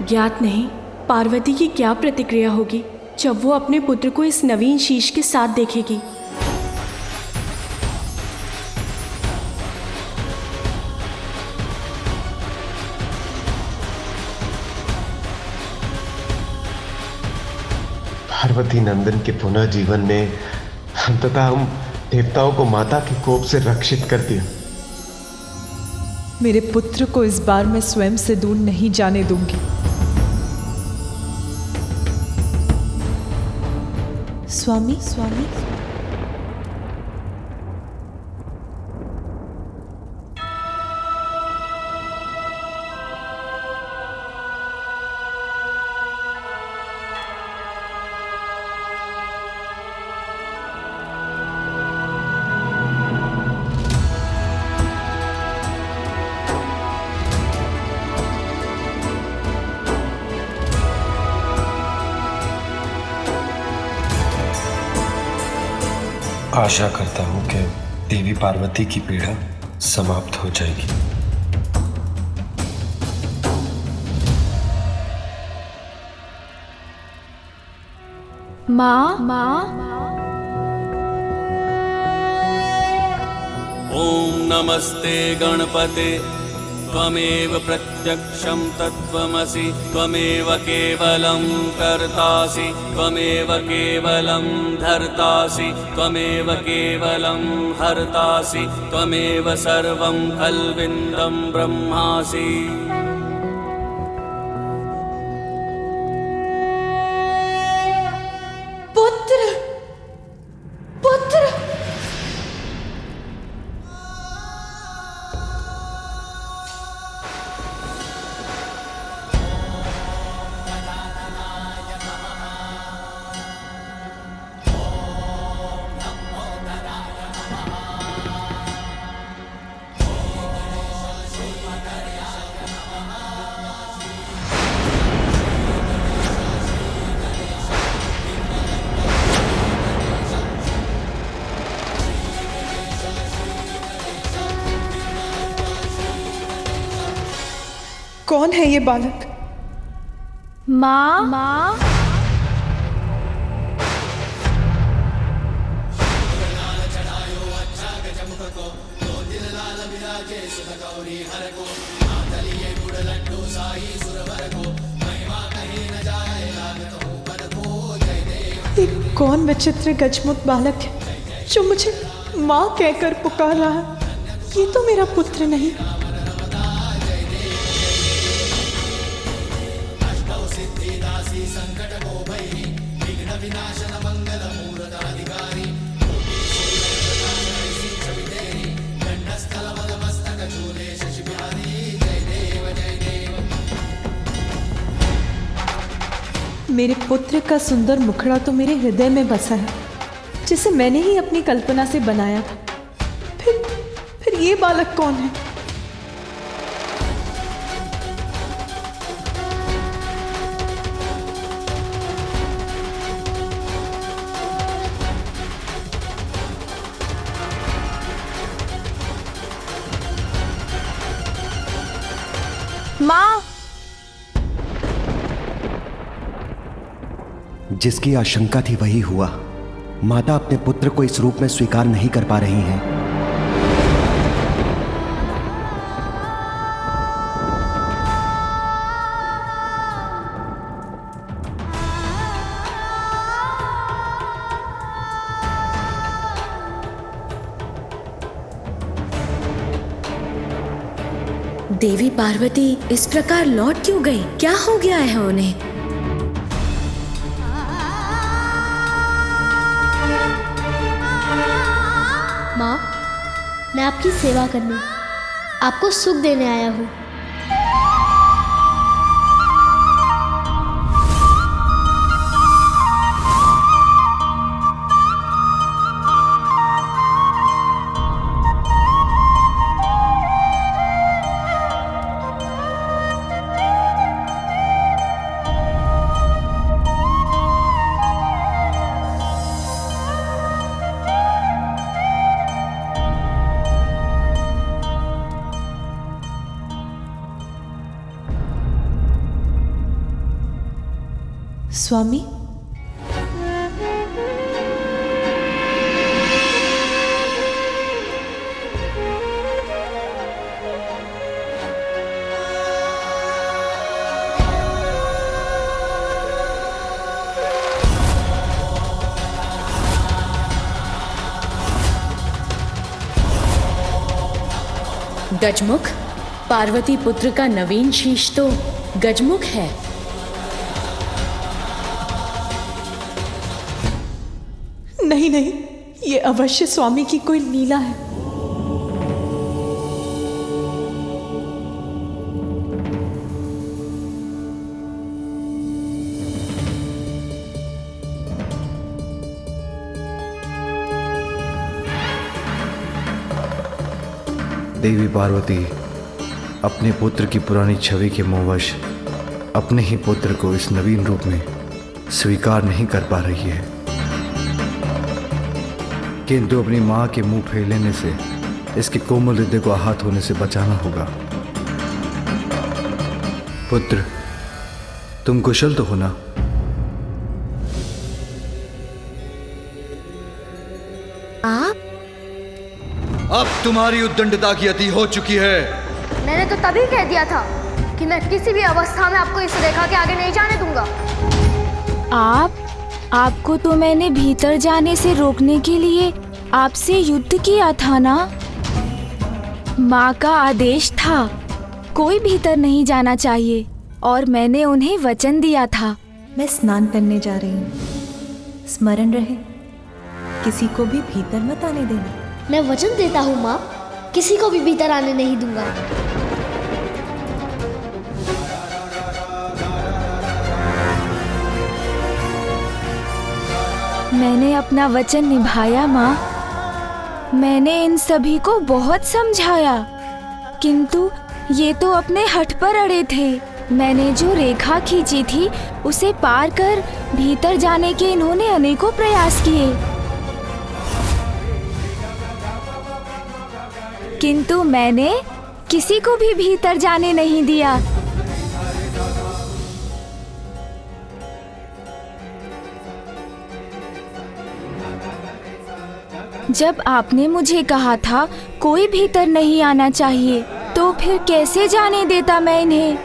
ज्ञात नहीं पार्वती की क्या प्रतिक्रिया होगी जब वो अपने पुत्र को इस नवीन शीश के साथ देखेगी। पार्वती नंदन के पुनः जीवन ने अंततः हम देवताओं को माता के कोप से रक्षित कर दिया। मेरे पुत्र को इस बार मैं स्वयं से दूर नहीं जाने दूंगी। स्वामी, स्वामी, आशा करता हूं कि देवी पार्वती की पीड़ा समाप्त हो जाएगी। माँ, ओम नमस्ते गणपते त्वमेव प्रत्यक्षं तत्त्वमसि त्वमेव केवलं कर्तासि त्वमेव केवलं धर्तासि त्वमेव केवलं हर्तासि त्वमेव सर्वं खल्विन्दं ब्रह्मासि। पुत्र, पुत्र, कौन है ये बालक? माँ, माँ, ये कौन विचित्र गजमुख बालक है जो मुझे माँ कहकर पुकार रहा है? ये तो मेरा पुत्र नहीं। मेरे पुत्र का सुंदर मुखड़ा तो मेरे हृदय में बसा है, जिसे मैंने ही अपनी कल्पना से बनाया था। फिर ये बालक कौन है? माँ, जिसकी आशंका थी वही हुआ। माता अपने पुत्र को इस रूप में स्वीकार नहीं कर पा रही हैं। देवी पार्वती इस प्रकार लौट क्यों गई? क्या हो गया है उन्हें? माँ, मैं आपकी सेवा करने, आपको सुख देने आया हूँ। स्वामी, गजमुख, पार्वती पुत्र का नवीन शीश तो गजमुख है। नहीं नहीं, ये अवश्य स्वामी की कोई लीला है। देवी पार्वती अपने पुत्र की पुरानी छवि के मोहवश अपने ही पुत्र को इस नवीन रूप में स्वीकार नहीं कर पा रही है, किंतु अपनी मां के मुंह फेर लेने से इसके कोमल हृदय को आहत होने से बचाना होगा। पुत्र, तुम कुशल तो हो ना? आप? अब तुम्हारी उद्दंडता की अति हो चुकी है। मैंने तो तभी कह दिया था कि मैं किसी भी अवस्था में आपको इस रेखा के आगे नहीं जाने दूंगा। आपको तो मैंने भीतर जाने से रोकने के लिए आपसे युद्ध किया था ना? माँ का आदेश था कोई भीतर नहीं जाना चाहिए और मैंने उन्हें वचन दिया था। मैं स्नान करने जा रही हूँ, स्मरण रहे किसी को भी भीतर मत आने देना। मैं वचन देता हूँ माँ, किसी को भी भीतर आने नहीं दूंगा। मैंने अपना वचन निभाया माँ। मैंने इन सभी को बहुत समझाया, किंतु ये तो अपने हठ पर अड़े थे। मैंने जो रेखा खींची थी उसे पार कर भीतर जाने के इन्होंने अनेकों प्रयास किए, किंतु मैंने किसी को भी भीतर जाने नहीं दिया। जब आपने मुझे कहा था कोई भीतर नहीं आना चाहिए, तो फिर कैसे जाने देता मैं इन्हें?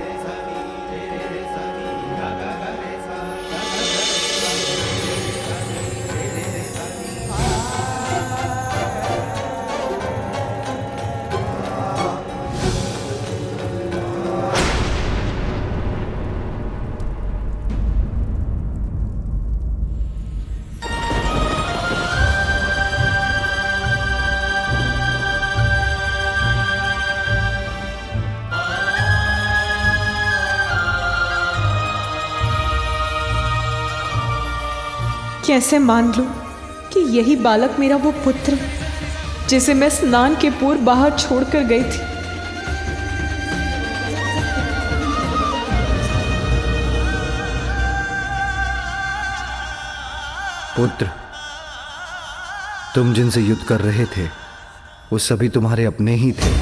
कैसे मान लूं कि यही बालक मेरा वो पुत्र जिसे मैं स्नान के पूर्व बाहर छोड़कर गई थी। पुत्र, तुम जिनसे युद्ध कर रहे थे वो सभी तुम्हारे अपने ही थे,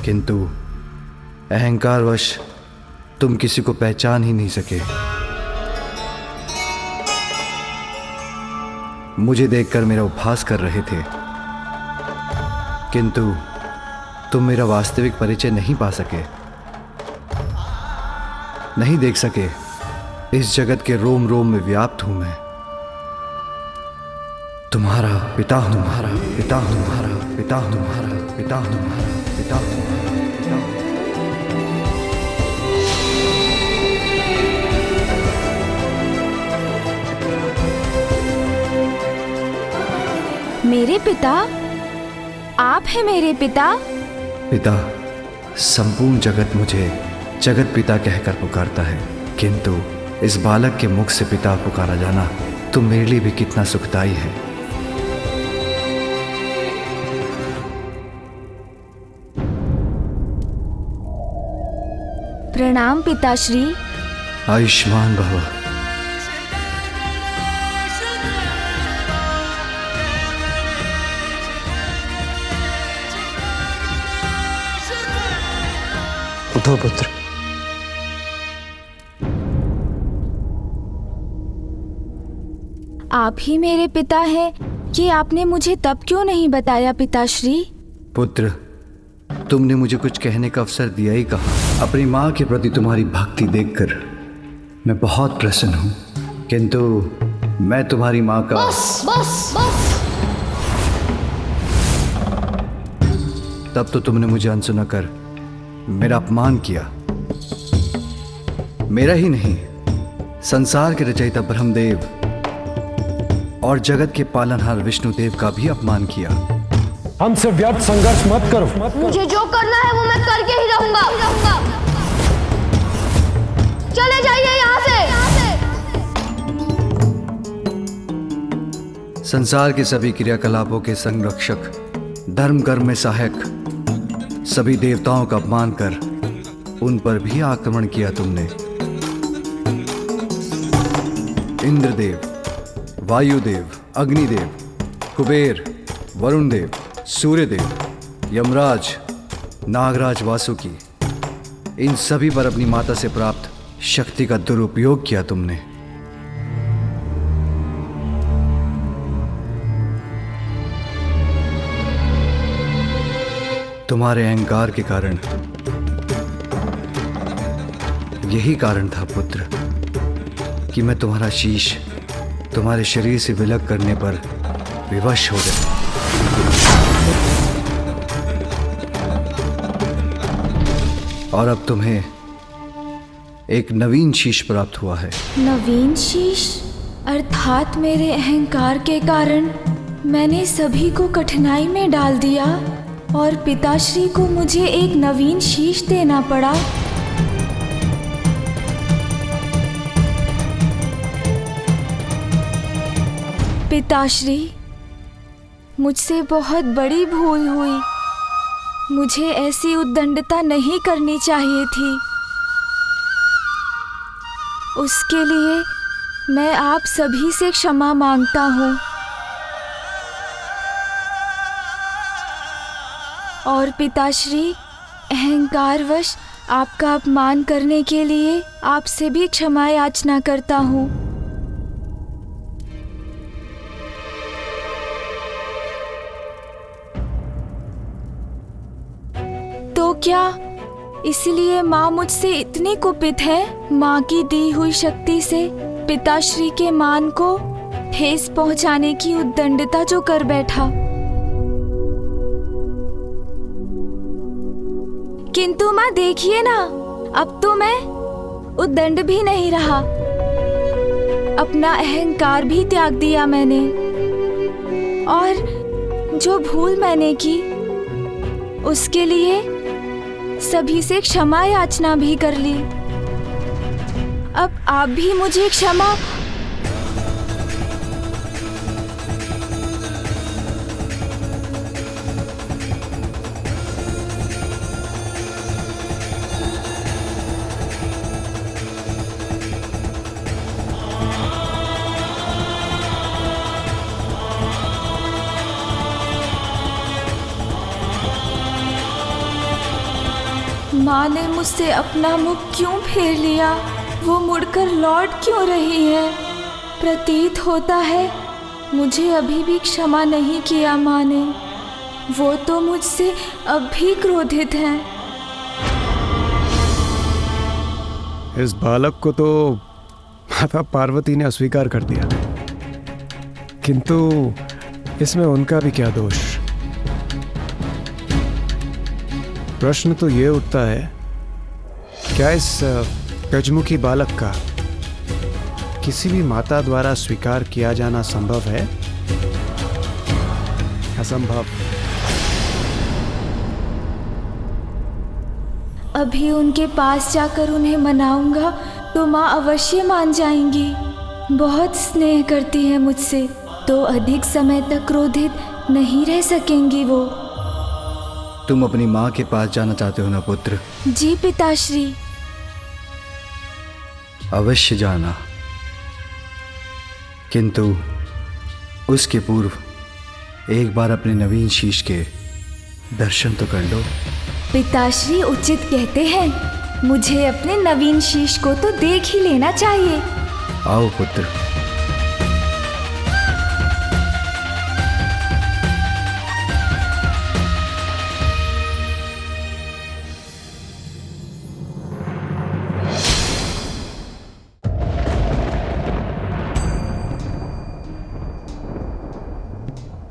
किंतु अहंकारवश तुम किसी को पहचान ही नहीं सके। मुझे देखकर मेरा उपहास कर रहे थे, किंतु तुम मेरा वास्तविक परिचय नहीं पा सके, नहीं देख सके। इस जगत के रोम रोम में व्याप्त हूं मैं। तुम्हारा पिता हूं, तुम्हारा पिता हूं, तुम्हारा पिता हूं, तुम्हारा पिता हूं, तुम्हारा पिता हूं। मेरे पिता? आप हैं मेरे पिता? पिता, संपूर्ण जगत मुझे जगत पिता कहकर पुकारता है, किंतु इस बालक के मुख से पिता पुकारा जाना तो मेरे लिए भी कितना सुखदायी है। प्रणाम पिताश्री। आयुष्मान भव। उठो पुत्र। आप ही मेरे पिता हैं कि आपने मुझे तब क्यों नहीं बताया पिताश्री? पुत्र, तुमने मुझे कुछ कहने का अवसर दिया ही कहा। अपनी माँ के प्रति तुम्हारी भक्ति देखकर मैं बहुत प्रसन्न हूँ, किंतु मैं तुम्हारी माँ का बस बस बस। तब तो तुमने मुझे अनसुना कर मेरा अपमान किया। मेरा ही नहीं, संसार के रचयिता ब्रह्मदेव और जगत के पालनहार विष्णुदेव का भी अपमान किया। हमसे व्यर्थ संघर्ष मत करो। मुझे जो करना है वो मैं करके ही रहूंगा। चले जाइए यहाँ से। संसार के सभी क्रियाकलापों के संरक्षक, धर्म कर्म में सहायक सभी देवताओं का अपमान कर उन पर भी आक्रमण किया तुमने। इंद्रदेव, वायुदेव, अग्निदेव, कुबेर, वरुण देव, सूर्यदेव, यमराज, नागराज, वासुकी, इन सभी पर अपनी माता से प्राप्त शक्ति का दुरुपयोग किया तुमने। तुम्हारे अहंकार के कारण। यही कारण था पुत्र कि मैं तुम्हारा शीश तुम्हारे शरीर से विलग करने पर विवश हो गया। और अब तुम्हें एक नवीन शीश प्राप्त हुआ है। नवीन शीश अर्थात मेरे अहंकार के कारण मैंने सभी को कठिनाई में डाल दिया और पिताश्री को मुझे एक नवीन शीश देना पड़ा। पिताश्री, मुझसे बहुत बड़ी भूल हुई। मुझे ऐसी उद्दंडता नहीं करनी चाहिए थी। उसके लिए मैं आप सभी से क्षमा मांगता हूँ। और पिताश्री, अहंकारवश आपका अपमान करने के लिए आपसे भी क्षमा याचना करता हूँ। तो क्या इसलिए माँ मुझसे इतनी कुपित है? माँ की दी हुई शक्ति से पिताश्री के मान को ठेस पहुंचाने की उद्दंडता जो कर बैठा। किंतु माँ देखिए ना, अब तो मैं उद्दंड भी नहीं रहा। अपना अहंकार भी त्याग दिया मैंने और जो भूल मैंने की उसके लिए सभी से क्षमा याचना भी कर ली। अब आप भी मुझे क्षमा। माँ ने मुझसे अपना मुख क्यों फेर लिया? वो मुड़कर लौट क्यों रही है? प्रतीत होता है मुझे अभी भी क्षमा नहीं किया माँ ने। वो तो मुझसे अब भी क्रोधित हैं। इस बालक को तो माता पार्वती ने अस्वीकार कर दिया, किंतु इसमें उनका भी क्या दोष? प्रश्न तो ये उठता है, क्या इस गजमुखी बालक का किसी भी माता द्वारा स्वीकार किया जाना संभव है? असंभव। अभी उनके पास जाकर उन्हें मनाऊंगा तो माँ अवश्य मान जाएंगी। बहुत स्नेह करती है मुझसे, तो अधिक समय तक क्रोधित नहीं रह सकेंगी वो। तुम अपनी माँ के पास जाना चाहते हो ना पुत्र? जी पिताश्री। अवश्य जाना, किंतु उसके पूर्व एक बार अपने नवीन शीश के दर्शन तो कर लो। पिताश्री उचित कहते हैं, मुझे अपने नवीन शीश को तो देख ही लेना चाहिए। आओ पुत्र।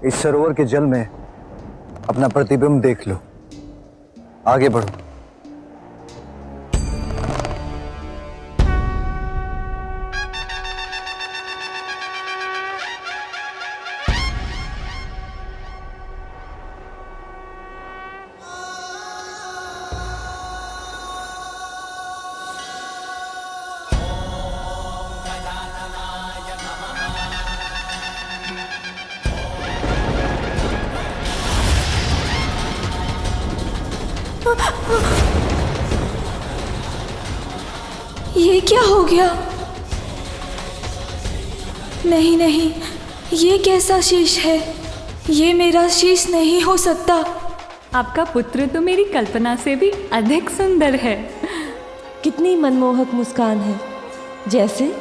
इस सरोवर के जल में अपना प्रतिबिंब देख लो। आगे बढ़ो। ये क्या हो गया? नहीं नहीं, ये कैसा शीश है? ये मेरा शीश नहीं हो सकता। आपका पुत्र तो मेरी कल्पना से भी अधिक सुंदर है। कितनी मनमोहक मुस्कान है, जैसे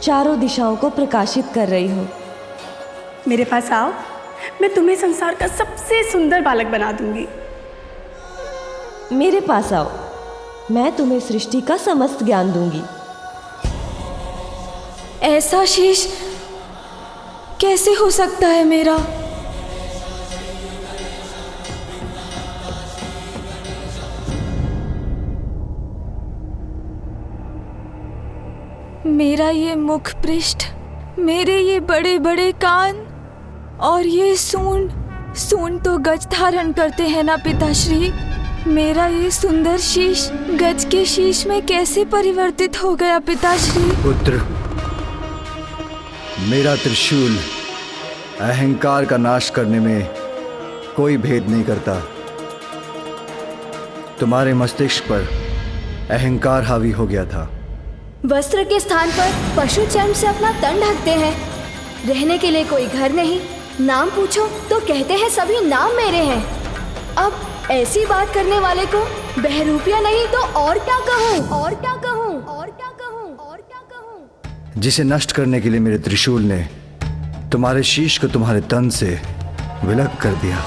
चारों दिशाओं को प्रकाशित कर रही हो। मेरे पास आओ, मैं तुम्हें संसार का सबसे सुंदर बालक बना दूंगी। मेरे पास आओ, मैं तुम्हें सृष्टि का समस्त ज्ञान दूंगी। ऐसा शीश कैसे हो सकता है मेरा? मेरा ये मुख पृष्ठ, मेरे ये बड़े बड़े कान और ये सूंड तो गज धारण करते हैं ना पिताश्री। मेरा ये सुंदर शीश गज के शीश में कैसे परिवर्तित हो गया पिताश्री? पुत्र, मेरा त्रिशूल अहंकार का नाश करने में कोई भेद नहीं करता। तुम्हारे मस्तिष्क पर अहंकार हावी हो गया था। वस्त्र के स्थान पर पशु चर्म से अपना तन ढकते हैं। रहने के लिए कोई घर नहीं, नाम पूछो तो कहते हैं सभी नाम मेरे हैं। अब ऐसी बात करने वाले को बहरूपिया नहीं तो और क्या कहूँ, और क्या कहूँ, और क्या कहूँ, और क्या कहूँ। जिसे नष्ट करने के लिए मेरे त्रिशूल ने तुम्हारे शीश को तुम्हारे तन से विलग कर दिया,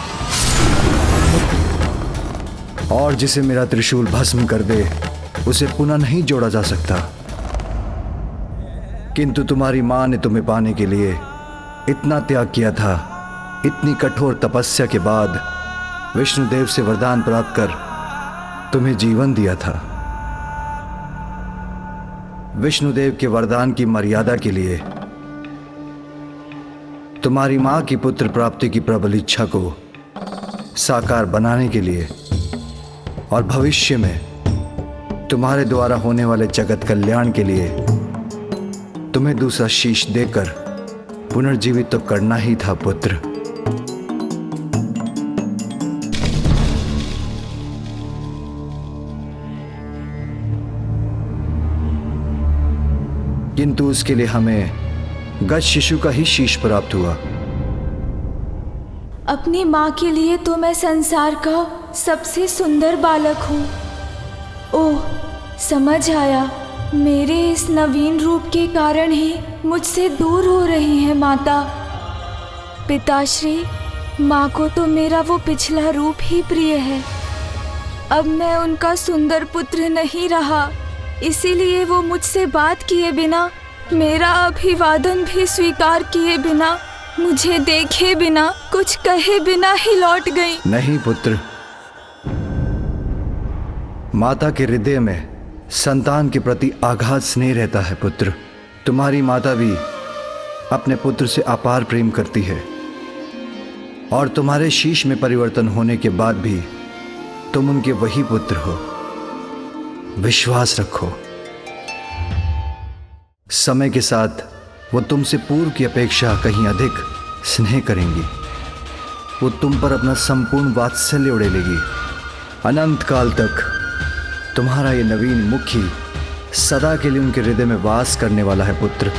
और जिसे मेरा त्रिशूल भस्म कर दे उसे पुनः नहीं जोड़ा जा सकता। किंतु तुम्हारी मां ने तुम्हें पाने के लिए इतना त्याग किया था। इतनी कठोर तपस्या के बाद विष्णुदेव से वरदान प्राप्त कर तुम्हें जीवन दिया था। विष्णुदेव के वरदान की मर्यादा के लिए तुम्हारी मां की पुत्र प्राप्ति की प्रबल इच्छा को साकार बनाने के लिए और भविष्य में तुम्हारे द्वारा होने वाले जगत कल्याण के लिए तुम्हें दूसरा शीश देकर पुनर्जीवित तो करना ही था पुत्र। किंतु उसके लिए हमें गज शिशु का ही शीश प्राप्त हुआ। अपनी माँ के लिए तो मैं संसार का सबसे सुंदर बालक हूँ। ओह, समझ आया। मेरे इस नवीन रूप के कारण ही मुझसे दूर हो रही है माता। पिताश्री, माँ को तो मेरा वो पिछला रूप ही प्रिय है। अब मैं उनका सुंदर पुत्र नहीं रहा, इसीलिए वो मुझसे बात किए बिना, मेरा अभिवादन भी स्वीकार किए बिना, मुझे देखे बिना, कुछ कहे बिना ही लौट गई। नहीं पुत्र, माता के हृदय में संतान के प्रति आघात स्नेह रहता है पुत्र। तुम्हारी माता भी अपने पुत्र से अपार प्रेम करती है, और तुम्हारे शीश में परिवर्तन होने के बाद भी तुम उनके वही पुत्र हो। विश्वास रखो, समय के साथ वो तुमसे पूर्व की अपेक्षा कहीं अधिक स्नेह करेंगी। वो तुम पर अपना संपूर्ण वात्सल्य उड़ेलेगी। अनंत काल तक तुम्हारा ये नवीन मुखी सदा के लिए उनके हृदय में वास करने वाला है पुत्र।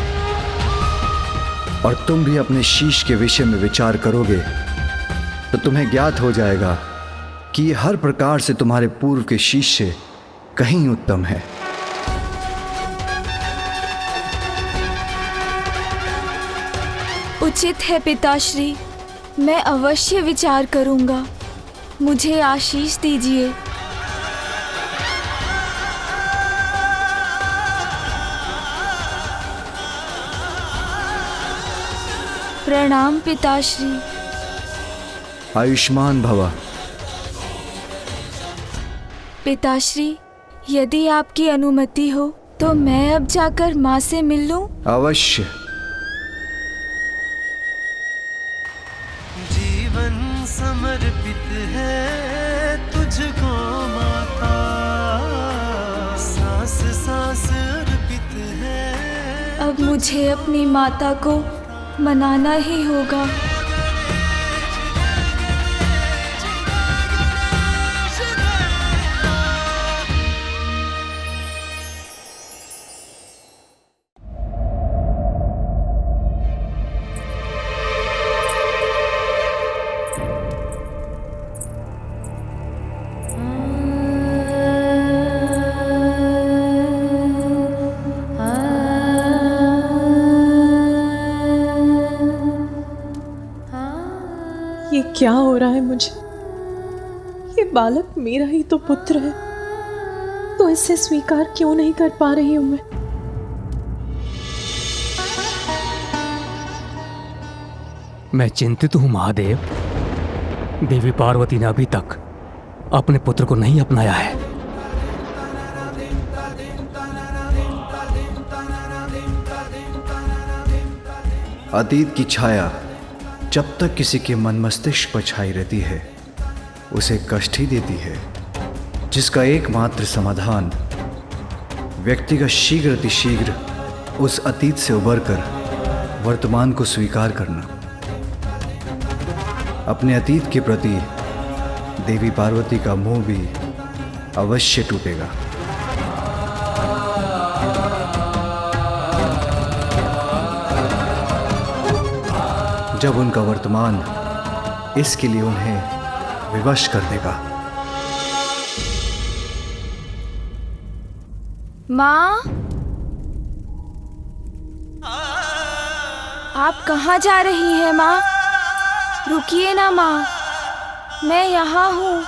और तुम भी अपने शीश के विषय में विचार करोगे तो तुम्हें ज्ञात हो जाएगा कि ये हर प्रकार से तुम्हारे पूर्व के शीश से कहीं उत्तम है। उचित है पिताश्री, मैं अवश्य विचार करूंगा। मुझे आशीष दीजिए। प्रणाम पिताश्री। आयुष्मान भवा। पिताश्री, यदि आपकी अनुमति हो तो मैं अब जाकर माँ से मिल लूं? अवश्य। जीवन समर्पित है तुझको माता, सांस सांस अर्पित है। अब मुझे अपनी माता को मनाना ही होगा। क्या हो रहा है मुझे? ये बालक मेरा ही तो पुत्र है, तो इसे स्वीकार क्यों नहीं कर पा रही हूं मैं? मैं चिंतित हूं महादेव। देवी पार्वती ने अभी तक अपने पुत्र को नहीं अपनाया है। अतीत की छाया जब तक किसी के मन मस्तिष्क पर छाई रहती है उसे कष्ट ही देती है, जिसका एकमात्र समाधान व्यक्ति का शीघ्र अतिशीघ्र उस अतीत से उबरकर वर्तमान को स्वीकार करना। अपने अतीत के प्रति देवी पार्वती का मोह भी अवश्य टूटेगा। जब उनका वर्तमान इसके लिए उन्हें विवश कर देगा। माँ, आप कहाँ जा रही हैं माँ? रुकिए ना माँ, मैं यहाँ हूँ।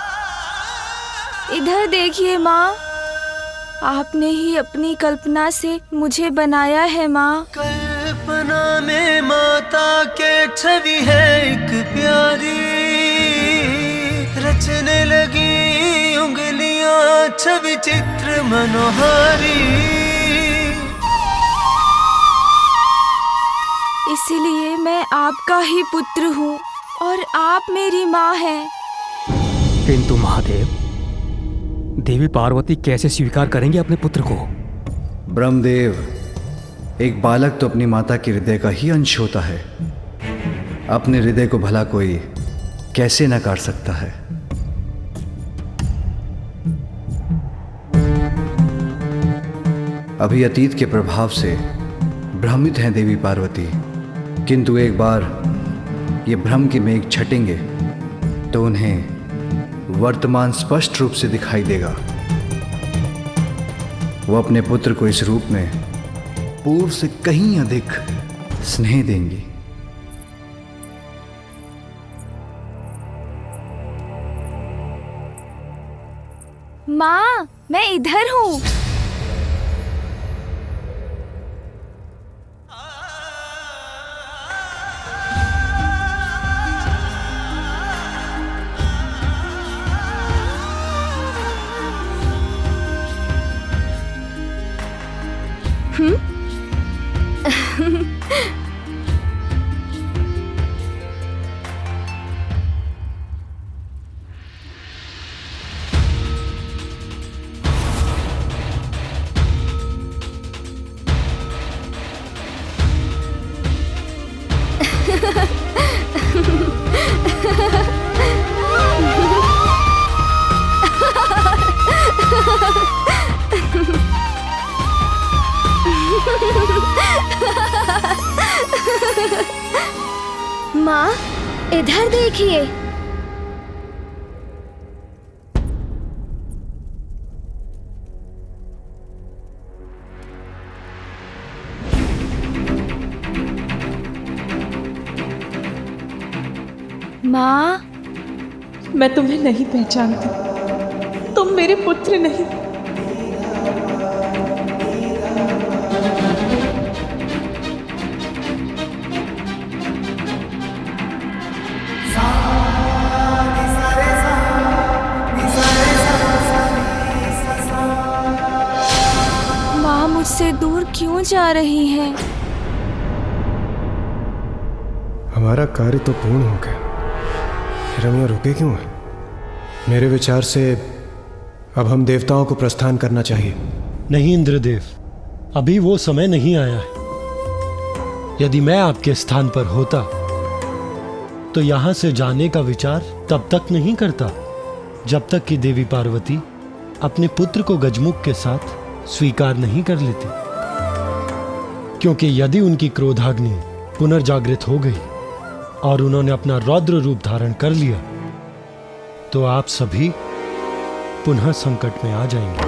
इधर देखिए माँ, आपने ही अपनी कल्पना से मुझे बनाया है माँ। कल्पना में माता के छवि है एक प्यारी, रचने लगी उंगलियां छवि चित्र मनोहारी। इसलिए मैं आपका ही पुत्र हूँ और आप मेरी माँ हैं। किंतु महादेव, देवी पार्वती कैसे स्वीकार करेंगे अपने पुत्र को? ब्रह्मदेव, एक बालक तो अपनी माता के हृदय का ही अंश होता है। अपने हृदय को भला कोई कैसे नकार सकता है? अभी अतीत के प्रभाव से भ्रमित हैं देवी पार्वती, किंतु एक बार ये भ्रम के मेघ छटेंगे तो उन्हें वर्तमान स्पष्ट रूप से दिखाई देगा। वो अपने पुत्र को इस रूप में पूर्व से कहीं अधिक स्नेह देंगी। माँ, मैं इधर हूँ। माँ, इधर देखिए। माँ, मैं तुम्हें नहीं पहचानती। तुम मेरे पुत्र नहीं। माँ मुझसे दूर क्यों जा रही हैं? हमारा कार्य तो पूर्ण हो गया, फिर हम यहाँ रुके क्यों हैं? मेरे विचार से अब हम देवताओं को प्रस्थान करना चाहिए। नहीं इंद्रदेव, अभी वो समय नहीं आया है। यदि मैं आपके स्थान पर होता तो यहां से जाने का विचार तब तक नहीं करता जब तक कि देवी पार्वती अपने पुत्र को गजमुख के साथ स्वीकार नहीं कर लेती। क्योंकि यदि उनकी क्रोधाग्नि पुनर्जागृत हो गई और उन्होंने अपना रौद्र रूप धारण कर लिया तो आप सभी पुनः संकट में आ जाएंगे।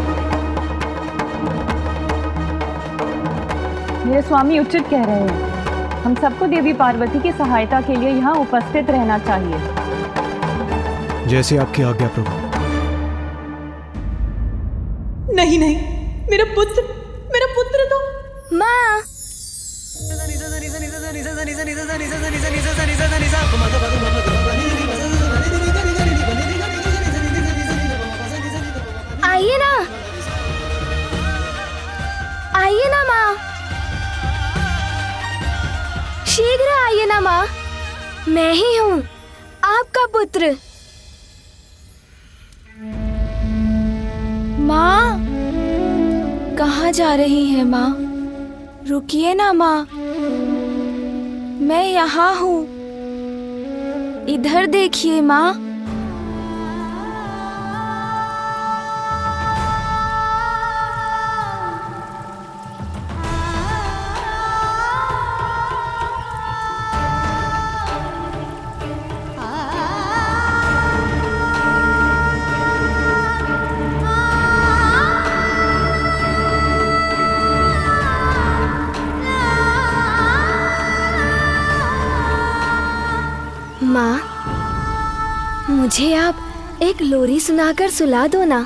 मेरे स्वामी उचित कह रहे हैं। हम सबको देवी पार्वती की सहायता के लिए यहाँ उपस्थित रहना चाहिए। जैसे आपकी आज्ञा प्रभु। नहीं नहीं, मेरा पुत्र तो। माँ, आइए ना, आइए ना माँ, शीघ्र आइए ना माँ, मैं ही हूँ आपका पुत्र। माँ, कहाँ जा रही है माँ? रुकिए ना माँ, मैं यहाँ हूँ, इधर देखिए माँ। माँ, मुझे आप एक लोरी सुनाकर सुला दो ना।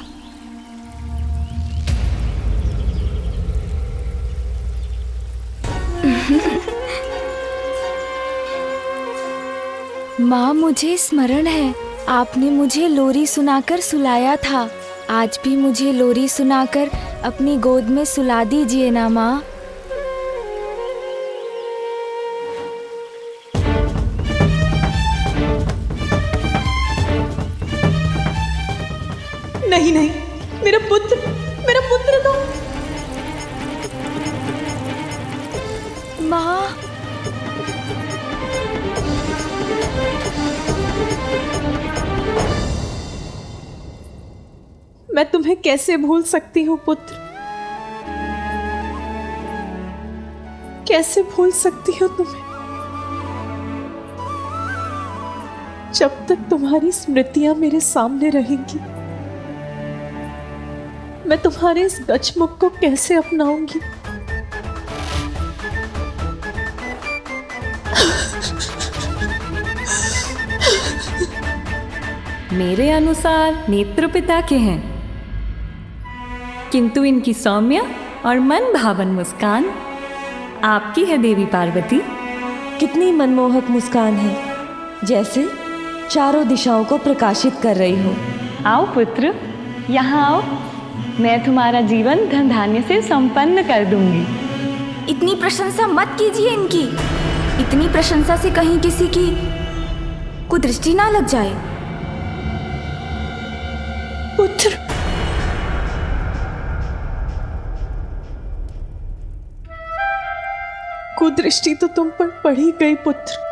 माँ, मुझे स्मरण है, आपने मुझे लोरी सुनाकर सुलाया था। आज भी मुझे लोरी सुनाकर अपनी गोद में सुला दीजिए ना माँ। नहीं नहीं, मेरा पुत्र तो। माँ, मैं तुम्हें कैसे भूल सकती हूँ पुत्र, कैसे भूल सकती हूँ तुम्हें, जब तक तुम्हारी स्मृतियां मेरे सामने रहेंगी। मैं तुम्हारे इस गजमुख को कैसे अपनाऊंगी? मेरे अनुसार नेत्र पिता के हैं, किंतु इनकी सौम्य और मन भावन मुस्कान आपकी है देवी पार्वती। कितनी मनमोहक मुस्कान है, जैसे चारों दिशाओं को प्रकाशित कर रही हो। आओ पुत्र, यहाँ आओ, मैं तुम्हारा जीवन धन धान्य से संपन्न कर दूंगी। इतनी प्रशंसा मत कीजिए इनकी। इतनी प्रशंसा से कहीं किसी की कुदृष्टि ना लग जाए। पुत्र, कुदृष्टि तो तुम पर पड़ ही गई पुत्र।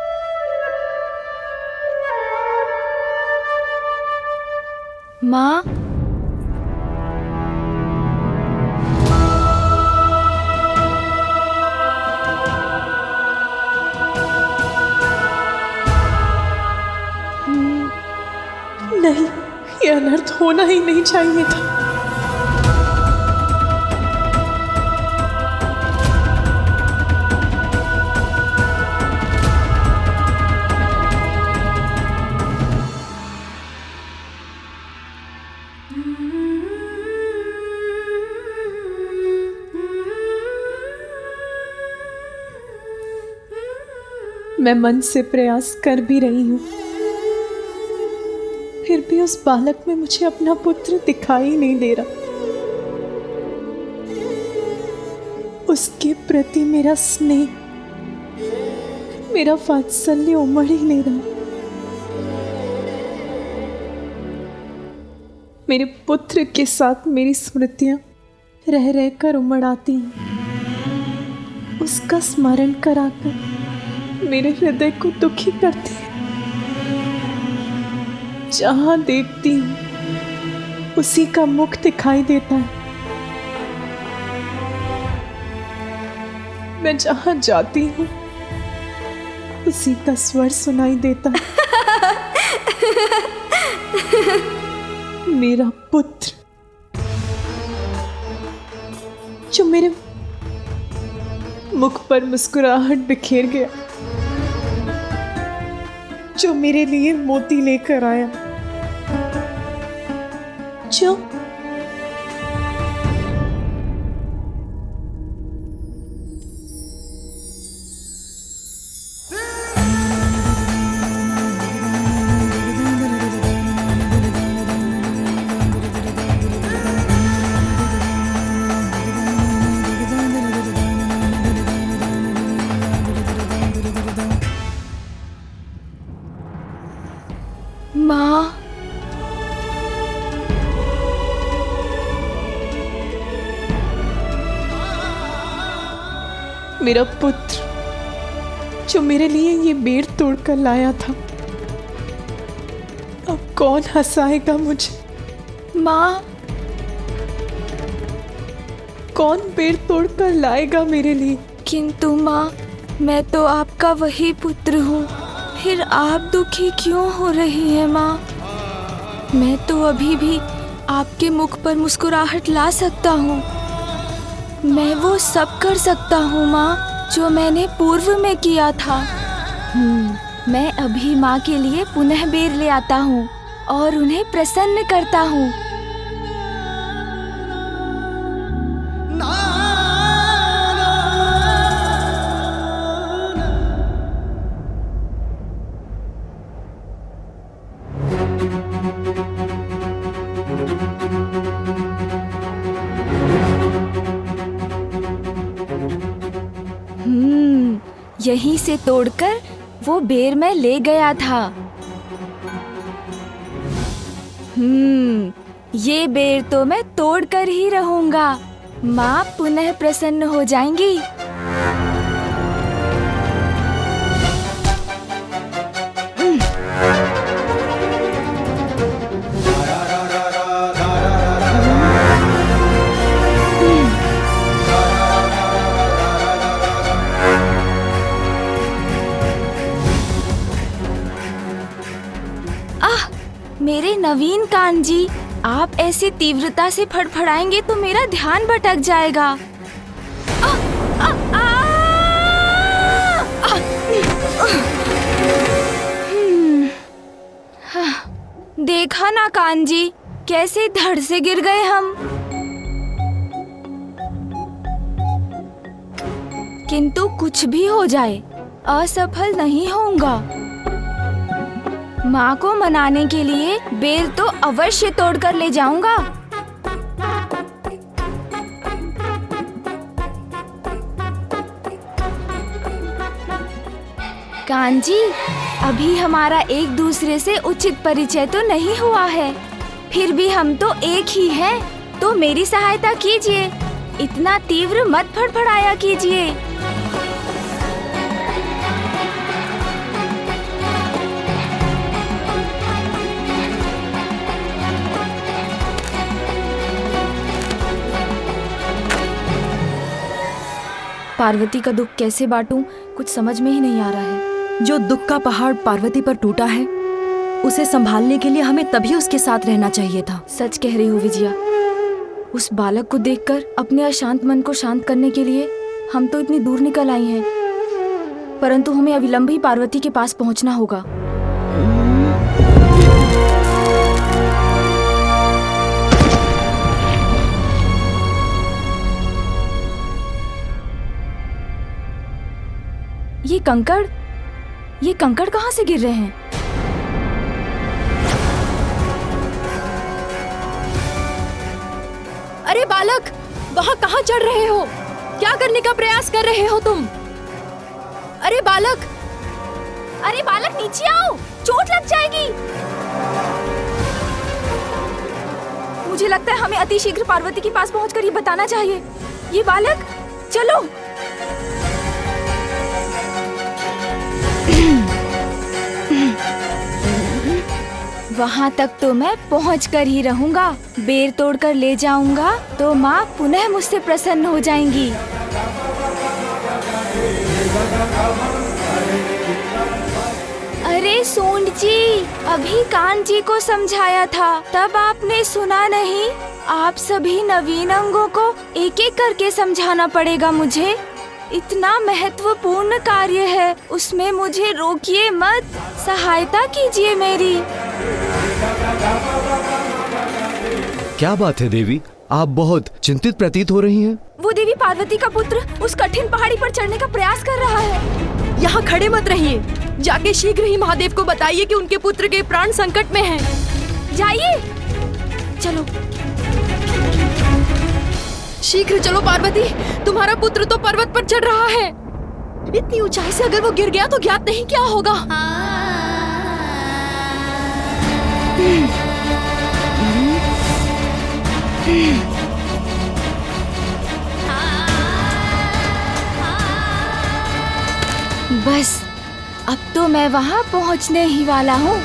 माँ, नहीं, ये अनर्थ होना ही नहीं चाहिए था। मैं मन से प्रयास कर भी रही हूं, फिर भी उस बालक में मुझे अपना पुत्र दिखाई नहीं दे रहा। उसके प्रति मेरा स्नेह, मेरा वात्सल्य उमड़ ही नहीं रहा। मेरे पुत्र के साथ मेरी स्मृतियां रह रहकर उमड़ आती हैं, उसका स्मरण कराकर मेरे हृदय को दुखी करती है। जहां देखती हूं उसी का मुख दिखाई देता है। मैं जहां जाती हूं उसी का स्वर सुनाई देता है। मेरा पुत्र जो मेरे मुख पर मुस्कुराहट बिखेर गया, जो मेरे लिए मोती लेकर आया, बच्चों, माँ, मेरा पुत्र जो मेरे लिए ये बेर तोड़कर लाया था, अब कौन हंसाएगा मुझे? माँ, कौन बेर तोड़कर लाएगा मेरे लिए? किंतु माँ, मैं तो आपका वही पुत्र हूँ, फिर आप दुखी क्यों हो रही हैं माँ? मैं तो अभी भी आपके मुख पर मुस्कुराहट ला सकता हूँ। मैं वो सब कर सकता हूँ माँ जो मैंने पूर्व में किया था। मैं अभी माँ के लिए पुनः बेर ले आता हूँ और उन्हें प्रसन्न करता हूँ। यहीं से तोड़कर वो बेर मैं ले गया था। ये बेर तो मैं तोड़ कर ही रहूंगा। माँ पुनः प्रसन्न हो जाएंगी। मेरे नवीन कान जी, आप ऐसी तीव्रता से फड़फड़ाएंगे तो मेरा ध्यान भटक जाएगा। देखा ना कान जी, कैसे धड़ से गिर गए हम। किंतु कुछ भी हो जाए, असफल नहीं होऊंगा। माँ को मनाने के लिए बेर तो अवश्य तोड़कर ले जाऊंगा। कान जी, अभी हमारा एक दूसरे से उचित परिचय तो नहीं हुआ है, फिर भी हम तो एक ही हैं, तो मेरी सहायता कीजिए। इतना तीव्र मत फड़फड़ाया कीजिए। पार्वती का दुख कैसे बांटूं, कुछ समझ में ही नहीं आ रहा है। जो दुख का पहाड़ पार्वती पर टूटा है, उसे संभालने के लिए हमें तभी उसके साथ रहना चाहिए था। सच कह रही हो विजया। उस बालक को देखकर अपने अशांत मन को शांत करने के लिए हम तो इतनी दूर निकल आई हैं, परंतु हमें अविलंब ही पार्वती के पास पहुंचना होगा। ये कंकड़ कहाँ से गिर रहे हैं? अरे बालक, वहाँ कहाँ चढ़ रहे हो? क्या करने का प्रयास कर रहे हो तुम? अरे बालक नीचे आओ, चोट लग जाएगी। मुझे लगता है हमें अतिशीघ्र पार्वती के पास पहुंचकर ये बताना चाहिए। ये बालक, चलो। वहाँ तक तो मैं पहुँच कर ही रहूंगा। बेर तोड़कर ले जाऊंगा तो माँ पुनः मुझसे प्रसन्न हो जाएंगी। अरे सूंड जी, अभी कान जी को समझाया था, तब आपने सुना नहीं। आप सभी नवीन अंगों को एक एक करके समझाना पड़ेगा मुझे। इतना महत्वपूर्ण कार्य है, उसमें मुझे रोकिए मत, सहायता कीजिए मेरी। क्या बात है देवी, आप बहुत चिंतित प्रतीत हो रही हैं। वो देवी पार्वती का पुत्र उस कठिन पहाड़ी पर चढ़ने का प्रयास कर रहा है। यहाँ खड़े मत रहिए, जाके शीघ्र ही महादेव को बताइए कि उनके पुत्र के प्राण संकट में हैं। जाइए, चलो शीघ्र चलो पार्वती, तुम्हारा पुत्र तो पर्वत पर चढ़ रहा है। इतनी ऊंचाई से अगर वो गिर गया तो ज्ञात नहीं क्या होगा। बस अब तो मैं वहां पहुंचने ही वाला हूँ।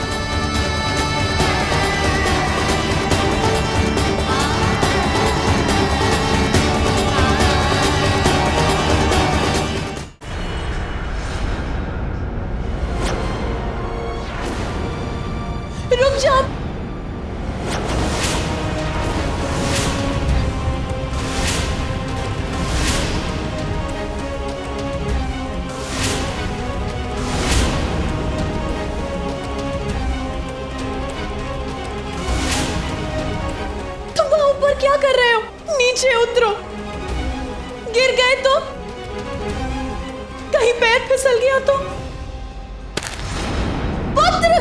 रुक जा। क्या कर रहे हो? नीचे उतरो। गिर गए तो? कहीं पैर फिसल गया तो? पुत्र!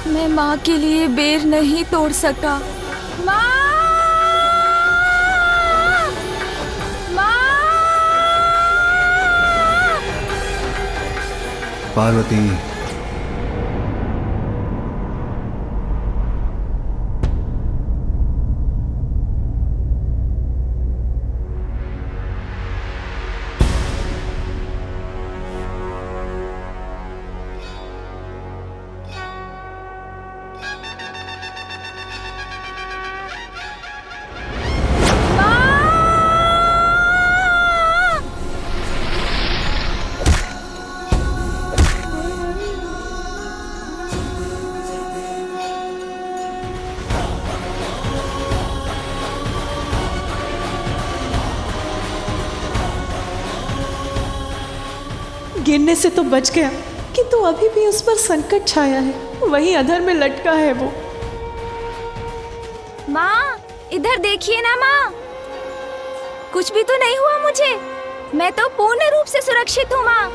मैं माँ के लिए बेर नहीं तोड़ सका। माँ! पार्वती, गिरने से तो बच गया, किंतु अभी भी उस पर संकट छाया है। वहीं अधर में लटका है वो। माँ, इधर देखिए ना माँ, कुछ भी तो नहीं हुआ मुझे। मैं तो पूर्ण रूप से सुरक्षित हूँ माँ।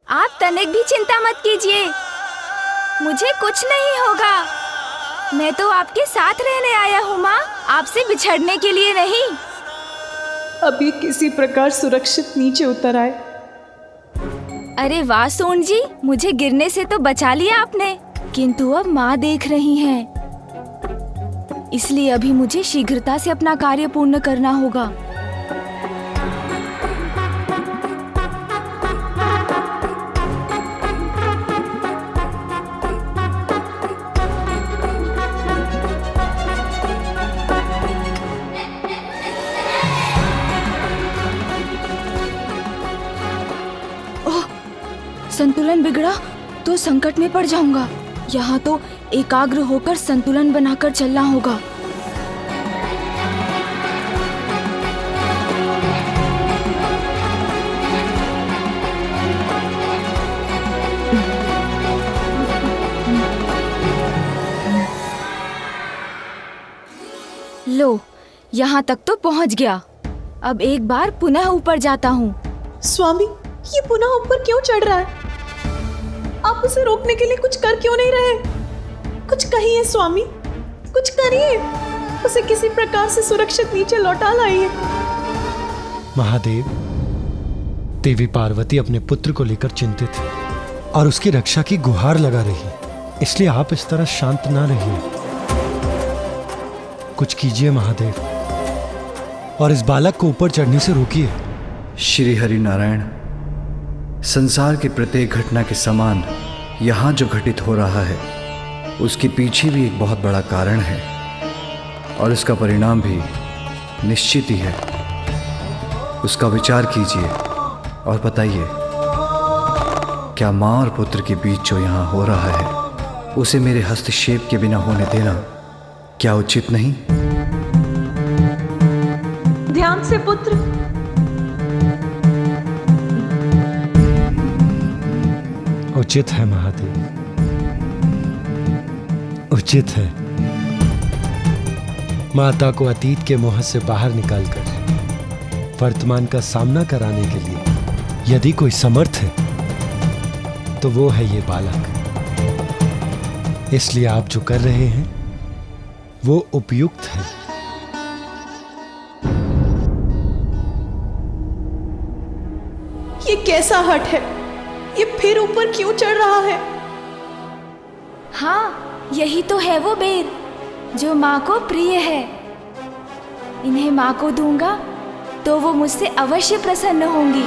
आप तनिक भी चिंता मत कीजिए, मुझे कुछ नहीं होगा। मैं तो आपके साथ रहने आया हूँ माँ, आपसे बिछड़ने के लिए नहीं। अब ये किसी प्रकार सुरक्षित नीचे उतर आए। अरे वाह सोन जी, मुझे गिरने से तो बचा लिया आपने, किंतु अब माँ देख रही हैं, इसलिए अभी मुझे शीघ्रता से अपना कार्य पूर्ण करना होगा। संतुलन बिगड़ा तो संकट में पड़ जाऊंगा। यहाँ तो एकाग्र होकर संतुलन बनाकर चलना होगा। लो, यहाँ तक तो पहुँच गया। अब एक बार पुनः ऊपर जाता हूँ। स्वामी, ये पुनः ऊपर क्यों चढ़ रहा है? आप उसे रोकने के लिए कुछ कर क्यों नहीं रहे? कुछ कहिए स्वामी, कुछ करिए, उसे किसी प्रकार से सुरक्षित नीचे लौटा लाइए। महादेव, देवी पार्वती अपने पुत्र को लेकर चिंतित है और उसकी रक्षा की गुहार लगा रही है, इसलिए आप इस तरह शांत ना रहिए। कुछ कीजिए महादेव, और इस बालक को ऊपर चढ़ने से रोकिए। श्री हरि नारायण, संसार की प्रत्येक घटना के समान यहाँ जो घटित हो रहा है उसके पीछे भी एक बहुत बड़ा कारण है और उसका परिणाम भी निश्चित ही है। उसका विचार कीजिए और बताइए, क्या माँ और पुत्र के बीच जो यहाँ हो रहा है उसे मेरे हस्तक्षेप के बिना होने देना क्या उचित नहीं? ध्यान से पुत्र। उचित है महादेव, उचित है। माता को अतीत के मोह से बाहर निकालकर वर्तमान का सामना कराने के लिए यदि कोई समर्थ है तो वो है ये बालक। इसलिए आप जो कर रहे हैं वो उपयुक्त है। ये कैसा हट है? ये फिर ऊपर क्यों चढ़ रहा है? हाँ, यही तो है वो बेर जो माँ को प्रिय है। इन्हें माँ को दूंगा तो वो मुझसे अवश्य प्रसन्न होंगी।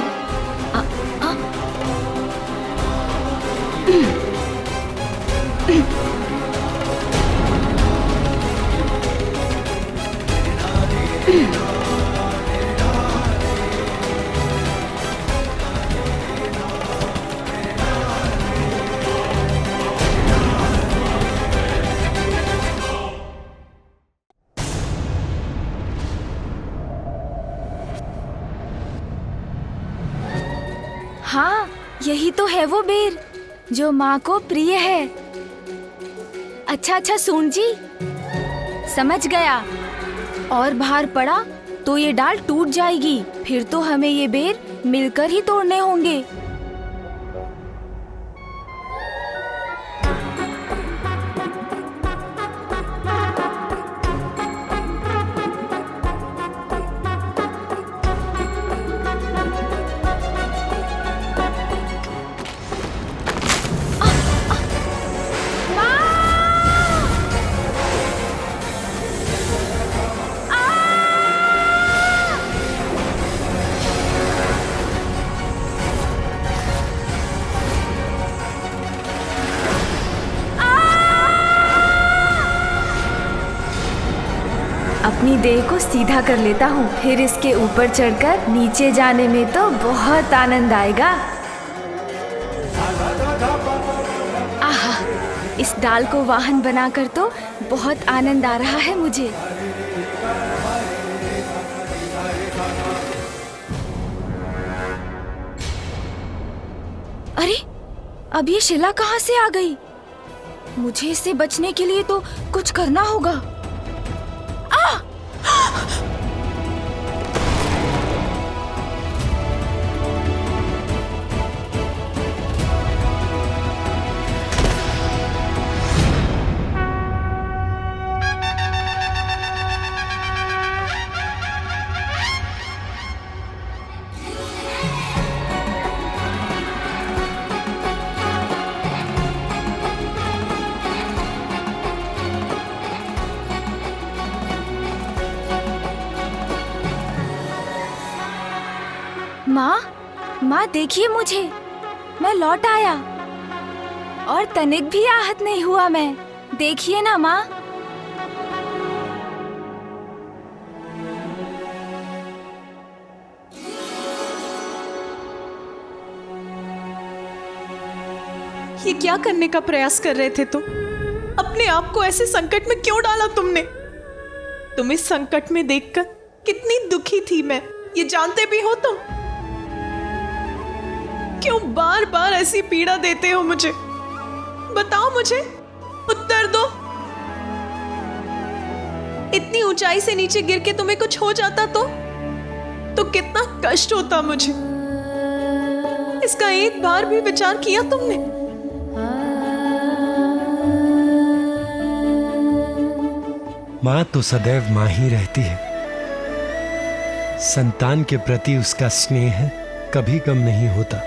हाँ, यही तो है वो बेर जो माँ को प्रिय है। अच्छा सूंड जी, समझ गया। और भार पड़ा तो ये डाल टूट जाएगी, फिर तो हमें ये बेर मिलकर ही तोड़ने होंगे। अपनी देह को सीधा कर लेता हूँ, फिर इसके ऊपर चढ़कर नीचे जाने में तो बहुत आनंद आएगा। आहा, इस डाल को वाहन बनाकर तो बहुत आनंद आ रहा है मुझे। अरे, अब ये शिला कहाँ से आ गई? मुझे इससे बचने के लिए तो कुछ करना होगा। माँ देखिए मुझे, मैं लौट आया और तनिक भी आहत नहीं हुआ मैं। देखिए ना माँ। ये क्या करने का प्रयास कर रहे थे तुम? अपने आप को ऐसे संकट में क्यों डाला तुमने? तुम इस संकट में देखकर कितनी दुखी थी मैं, ये जानते भी हो तुम? क्यों बार बार ऐसी पीड़ा देते हो मुझे? बताओ मुझे, उत्तर दो। इतनी ऊंचाई से नीचे गिर के तुम्हें कुछ हो जाता तो कितना कष्ट होता मुझे। इसका एक बार भी विचार किया तुमने? माँ तो सदैव माँ ही रहती है। संतान के प्रति उसका स्नेह कभी कम नहीं होता।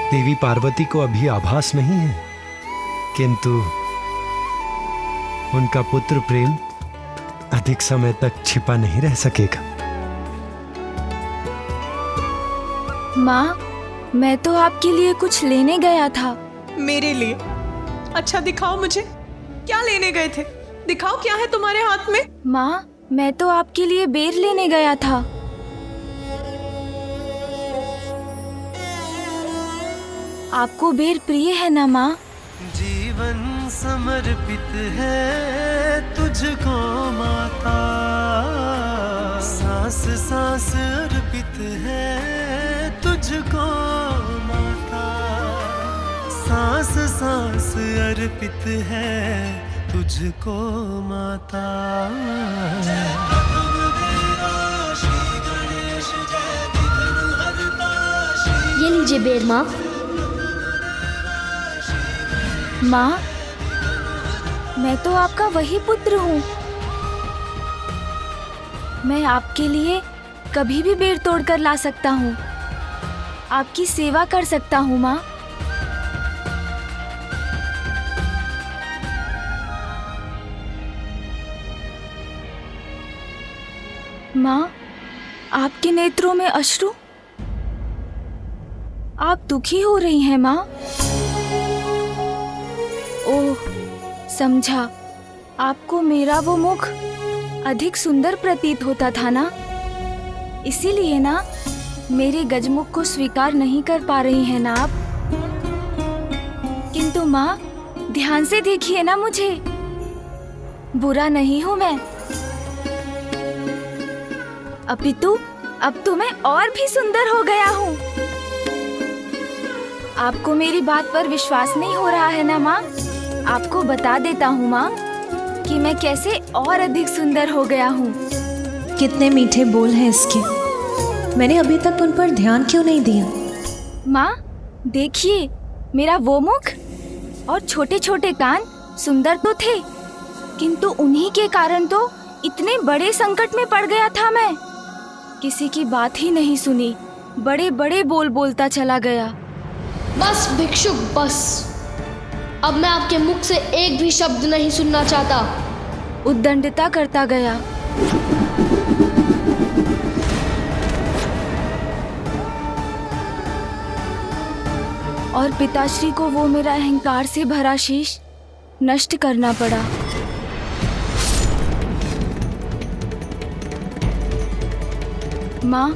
देवी पार्वती को अभी आभास नहीं है, किंतु उनका पुत्र प्रेम अधिक समय तक छिपा नहीं रह सकेगा। माँ, मैं तो आपके लिए कुछ लेने गया था। मेरे लिए? अच्छा दिखाओ मुझे, क्या लेने गए थे? दिखाओ क्या है तुम्हारे हाथ में? माँ, मैं तो आपके लिए बेर लेने गया था। आपको बेर प्रिय है ना माँ? जीवन समर्पित है तुझको माता, सांस सांस अर्पित है तुझको माता, सांस सांस अर्पित है तुझको माता। ये लीजिए बेर माँ। माँ, मैं तो आपका वही पुत्र हूँ। मैं आपके लिए कभी भी बेर तोड़कर ला सकता हूँ, आपकी सेवा कर सकता हूँ माँ। माँ, आपके नेत्रों में अश्रु, आप दुखी हो रही हैं माँ। ओह, समझा, आपको मेरा वो मुख अधिक सुंदर प्रतीत होता था ना, इसीलिए ना मेरे गजमुख को स्वीकार नहीं कर पा रही हैं ना आप। किंतु माँ, ध्यान से देखिए ना मुझे, बुरा नहीं हूँ मैं, अपितु अब तो मैं और भी सुंदर हो गया हूँ। आपको मेरी बात पर विश्वास नहीं हो रहा है ना माँ? आपको बता देता हूँ माँ कि मैं कैसे और अधिक सुंदर हो गया हूँ। कितने मीठे बोल हैं इसके, मैंने अभी तक उन पर ध्यान क्यों नहीं दिया? माँ देखिए, मेरा वो मुख और छोटे छोटे कान सुंदर तो थे, किंतु उन्हीं के कारण तो इतने बड़े संकट में पड़ गया था मैं। किसी की बात ही नहीं सुनी, बड़े बड़े बोल बोलता चला गया। बस भिक्षुक बस, अब मैं आपके मुख से एक भी शब्द नहीं सुनना चाहता। उद्दंडता करता गया। और पिताश्री को वो मेरा अहंकार से भरा शीश नष्ट करना पड़ा। माँ,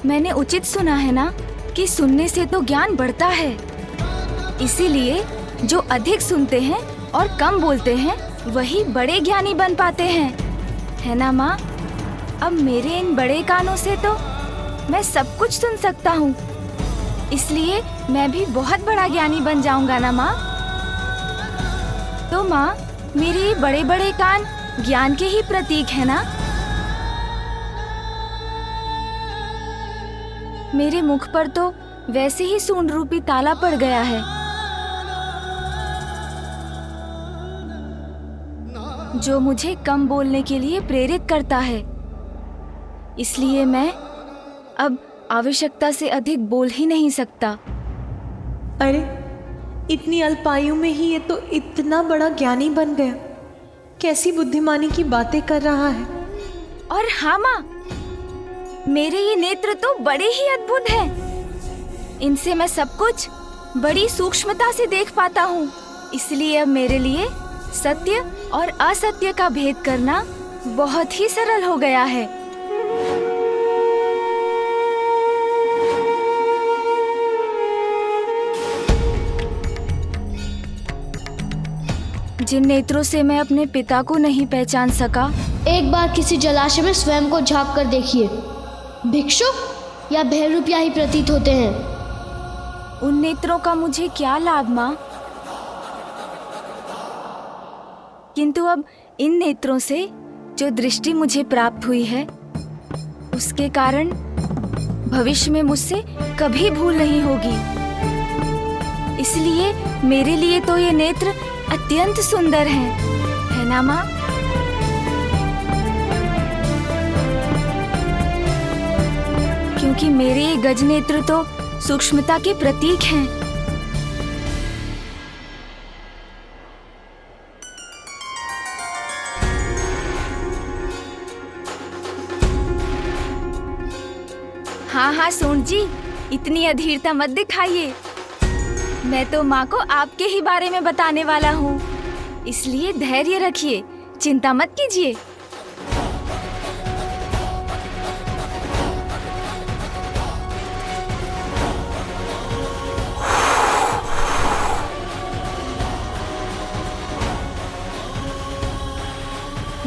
मैंने उचित सुना है ना कि सुनने से तो ज्ञान बढ़ता है, इसीलिए जो अधिक सुनते हैं और कम बोलते हैं वही बड़े ज्ञानी बन पाते हैं, है ना माँ? अब मेरे इन बड़े कानों से तो मैं सब कुछ सुन सकता हूँ, इसलिए मैं भी बहुत बड़ा ज्ञानी बन जाऊंगा ना माँ। तो माँ, मेरे ये बड़े बड़े कान ज्ञान के ही प्रतीक है ना? मेरे मुख पर तो वैसे ही सूंड रूपी ताला पड़ गया है, जो मुझे कम बोलने के लिए प्रेरित करता है। इसलिए मैं अब आवश्यकता से अधिक बोल ही नहीं सकता। अरे, इतनी अल्पायु में ही ये तो इतना बड़ा ज्ञानी बन गया, कैसी बुद्धिमानी की बातें कर रहा है। और हाँ माँ, मेरे ये नेत्र तो बड़े ही अद्भुत हैं। इनसे मैं सब कुछ बड़ी सूक्ष्मता से देख पाता हूँ, इसलिए अब मेरे लिए सत्य और असत्य का भेद करना बहुत ही सरल हो गया है। जिन नेत्रों से मैं अपने पिता को नहीं पहचान सका, एक बार किसी जलाशय में स्वयं को झांक कर देखिए, भिक्षुक या भैरूपिया ही प्रतीत होते हैं। उन नेत्रों का मुझे क्या लाभ माँ? किंतु अब इन नेत्रों से जो दृष्टि मुझे प्राप्त हुई है, उसके कारण भविष्य में मुझसे कभी भूल नहीं होगी। इसलिए मेरे लिए तो ये नेत्र अत्यंत सुंदर हैं, है ना माँ? क्योंकि मेरे ये गज नेत्र तो सूक्ष्मता के प्रतीक हैं। हाँ हाँ सूंड जी, इतनी अधीरता मत दिखाइए। मैं तो माँ को आपके ही बारे में बताने वाला हूँ, इसलिए धैर्य रखिए, चिंता मत कीजिए।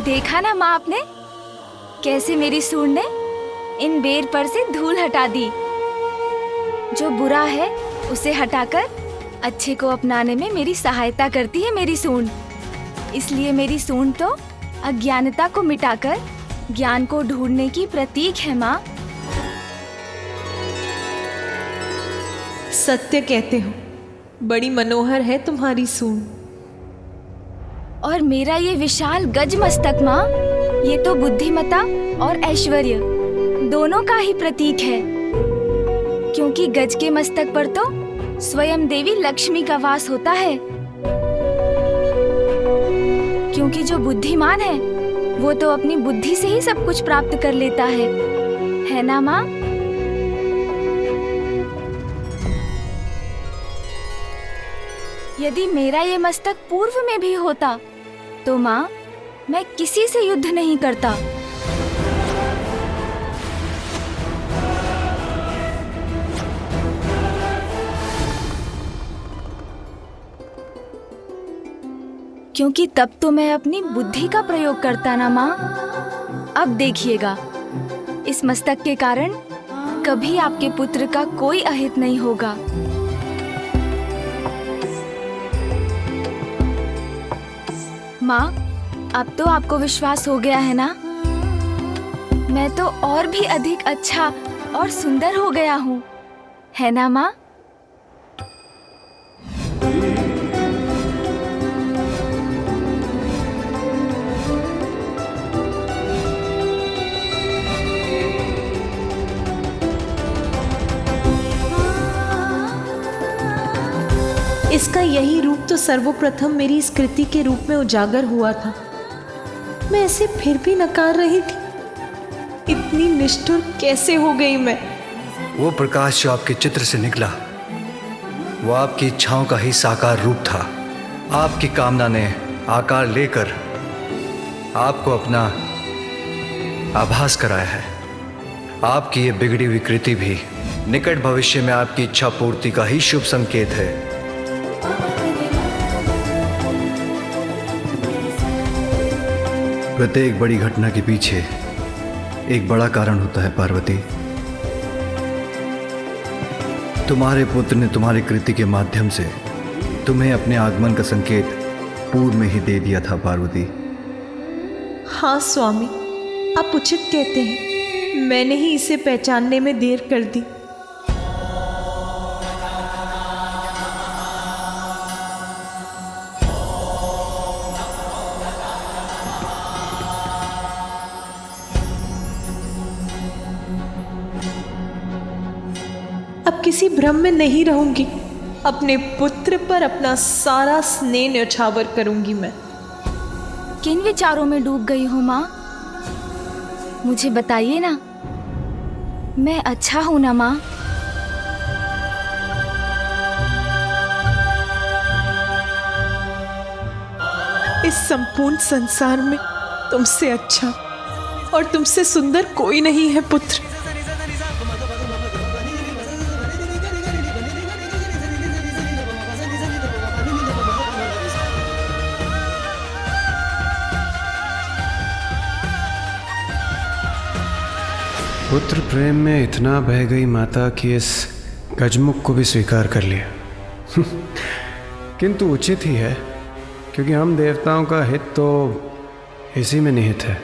देखा ना माँ आपने, कैसे मेरी सूंड ने इन बेर पर से धूल हटा दी। जो बुरा है उसे हटाकर अच्छे को अपनाने में मेरी सहायता करती है मेरी सूंड। इसलिए मेरी सूंड तो अज्ञानता को मिटाकर ज्ञान को ढूंढने की प्रतीक है माँ। सत्य कहते हो, बड़ी मनोहर है तुम्हारी सूंड। और मेरा ये विशाल गज मस्तक माँ, ये तो बुद्धिमता और ऐश्वर्य दोनों का ही प्रतीक है। क्योंकि गज के मस्तक पर तो स्वयं देवी लक्ष्मी का वास होता है। क्योंकि जो बुद्धिमान है वो तो अपनी बुद्धि से ही सब कुछ प्राप्त कर लेता है ना माँ? यदि मेरा ये मस्तक पूर्व में भी होता तो माँ, मैं किसी से युद्ध नहीं करता। क्योंकि तब तो मैं अपनी बुद्धि का प्रयोग करता ना माँ। अब देखिएगा, इस मस्तक के कारण कभी आपके पुत्र का कोई अहित नहीं होगा। माँ, अब तो आपको विश्वास हो गया है ना? मैं तो और भी अधिक अच्छा और सुंदर हो गया हूँ, है ना माँ? इसका यही रूप तो सर्वप्रथम मेरी इस कृति के रूप में उजागर हुआ था। मैं ऐसे फिर भी नकार रही थी। इतनी निष्ठुर कैसे हो गई मैं? वो प्रकाश जो आपके चित्र से निकला, वो आपकी इच्छाओं का ही साकार रूप था। आपकी कामना ने आकार लेकर आपको अपना आभास कराया है। आपकी ये बिगड़ी हुई कृति भी निकट भविष्य में आपकी इच्छा पूर्ति का ही शुभ संकेत है। प्रत्येक बड़ी घटना के पीछे एक बड़ा कारण होता है पार्वती। तुम्हारे पुत्र ने तुम्हारी कृति के माध्यम से तुम्हें अपने आगमन का संकेत पूर्व में ही दे दिया था पार्वती। हाँ स्वामी, आप उचित कहते हैं। मैंने ही इसे पहचानने में देर कर दी। अब किसी भ्रम में नहीं रहूंगी। अपने पुत्र पर अपना सारा स्नेह न्यौछावर करूंगी मैं। किन विचारों में डूब गई हूँ माँ? मुझे बताइए ना। मैं अच्छा हूँ ना माँ? इस संपूर्ण संसार में तुमसे अच्छा और तुमसे सुंदर कोई नहीं है पुत्र। पुत्र प्रेम में इतना बह गई माता कि इस गजमुख को भी स्वीकार कर लिया। किंतु उचित ही है, क्योंकि हम देवताओं का हित तो इसी में निहित है।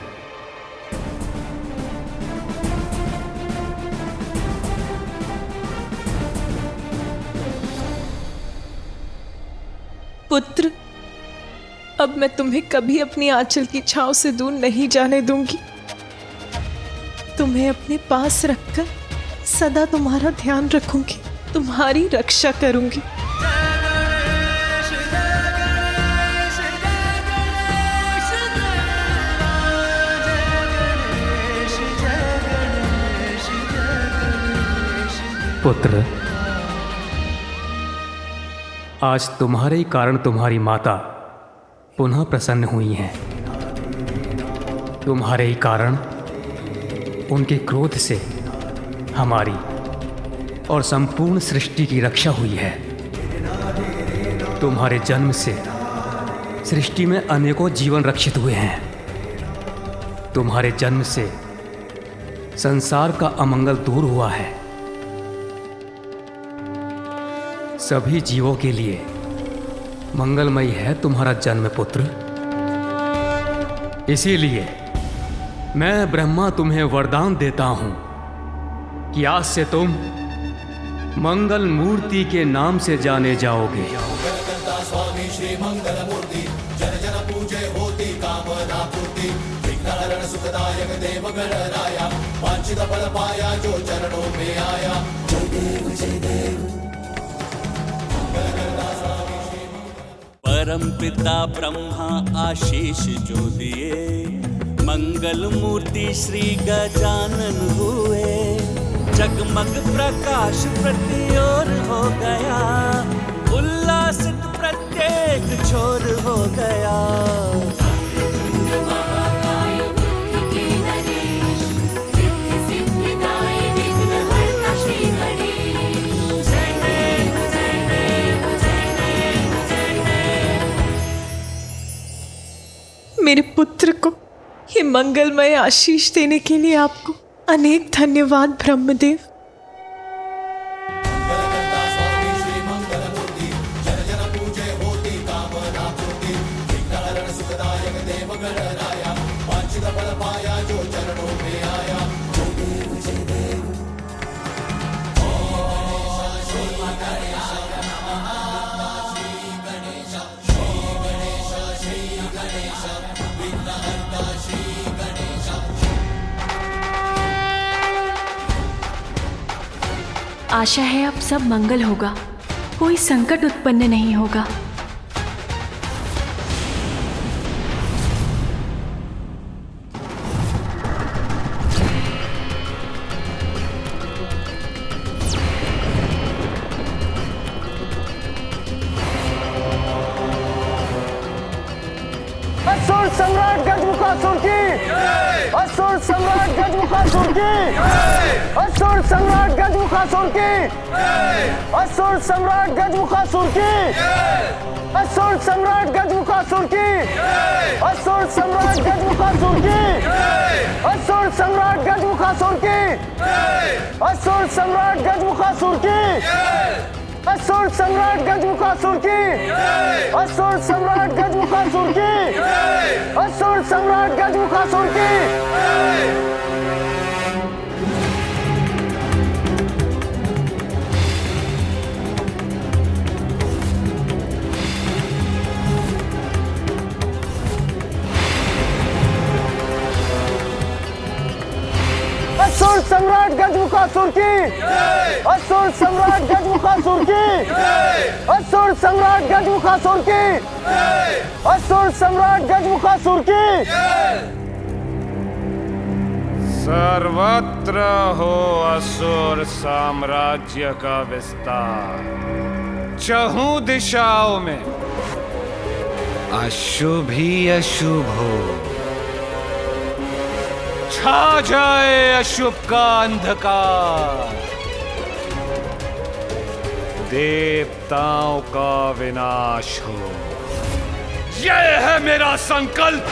पुत्र, अब मैं तुम्हें कभी अपनी आंचल की छांव से दूर नहीं जाने दूंगी। तुम्हें अपने पास रखकर सदा तुम्हारा ध्यान रखूंगी, तुम्हारी रक्षा करूंगी। पुत्र, आज तुम्हारे ही कारण तुम्हारी माता पुनः प्रसन्न हुई हैं। तुम्हारे ही कारण उनके क्रोध से हमारी और संपूर्ण सृष्टि की रक्षा हुई है। तुम्हारे जन्म से सृष्टि में अनेकों जीवन रक्षित हुए हैं। तुम्हारे जन्म से संसार का अमंगल दूर हुआ है। सभी जीवों के लिए मंगलमयी है तुम्हारा जन्म पुत्र। इसीलिए मैं ब्रह्मा तुम्हें वरदान देता हूं कि आज से तुम मंगल मूर्ति के नाम से जाने जाओगे। स्वामी श्री मंगल मूर्ति जन जन पूजे होती कामना पूर्ति विघ्नहरण सुखदायक देव गणराया वांछित फल पाया जो चरणों में आया। जय देव जय देव। परम पिता ब्रह्मा आशीष जो दिए मंगल मूर्ति श्री गजानन हुए। जगमग प्रकाश प्रति ओर हो गया, उल्लासित प्रत्येक छोर हो गया। मेरे पुत्र को ये मंगलमय आशीष देने के लिए आपको अनेक धन्यवाद ब्रह्मदेव। आशा है अब सब मंगल होगा, कोई संकट उत्पन्न नहीं होगा। असुर सम्राट गजमुखासुर की, असुर सम्राट गजमुखासुर की, असुर सम्राट गजमुखासुर की, असुर सम्राट गजमुखासुर की, असुर सम्राट गजमुखासुर की, असुर सम्राट गजमुखासुर की, असुर सम्राट गजमुखासुर की, असुर सम्राट गजमुखासुर की, असुर सम्राट गजमुखासुर की, असुर सम्राट गजमुखासुर की, असुर सम्राट गजमुखासुर की। असुर सम्राट गजमुखासुर की, असुर सम्राट गजमुखासुर की, असुर सम्राट गजमुखासुर की, असुर सम्राट गजमुखासुर की। सर्वत्र हो असुर साम्राज्य का विस्तार, चहुं दिशाओं में अशुभ ही अशुभ हो, छा जाए अशुभ का अंधकार, देवताओं का विनाश हो। यह है मेरा संकल्प।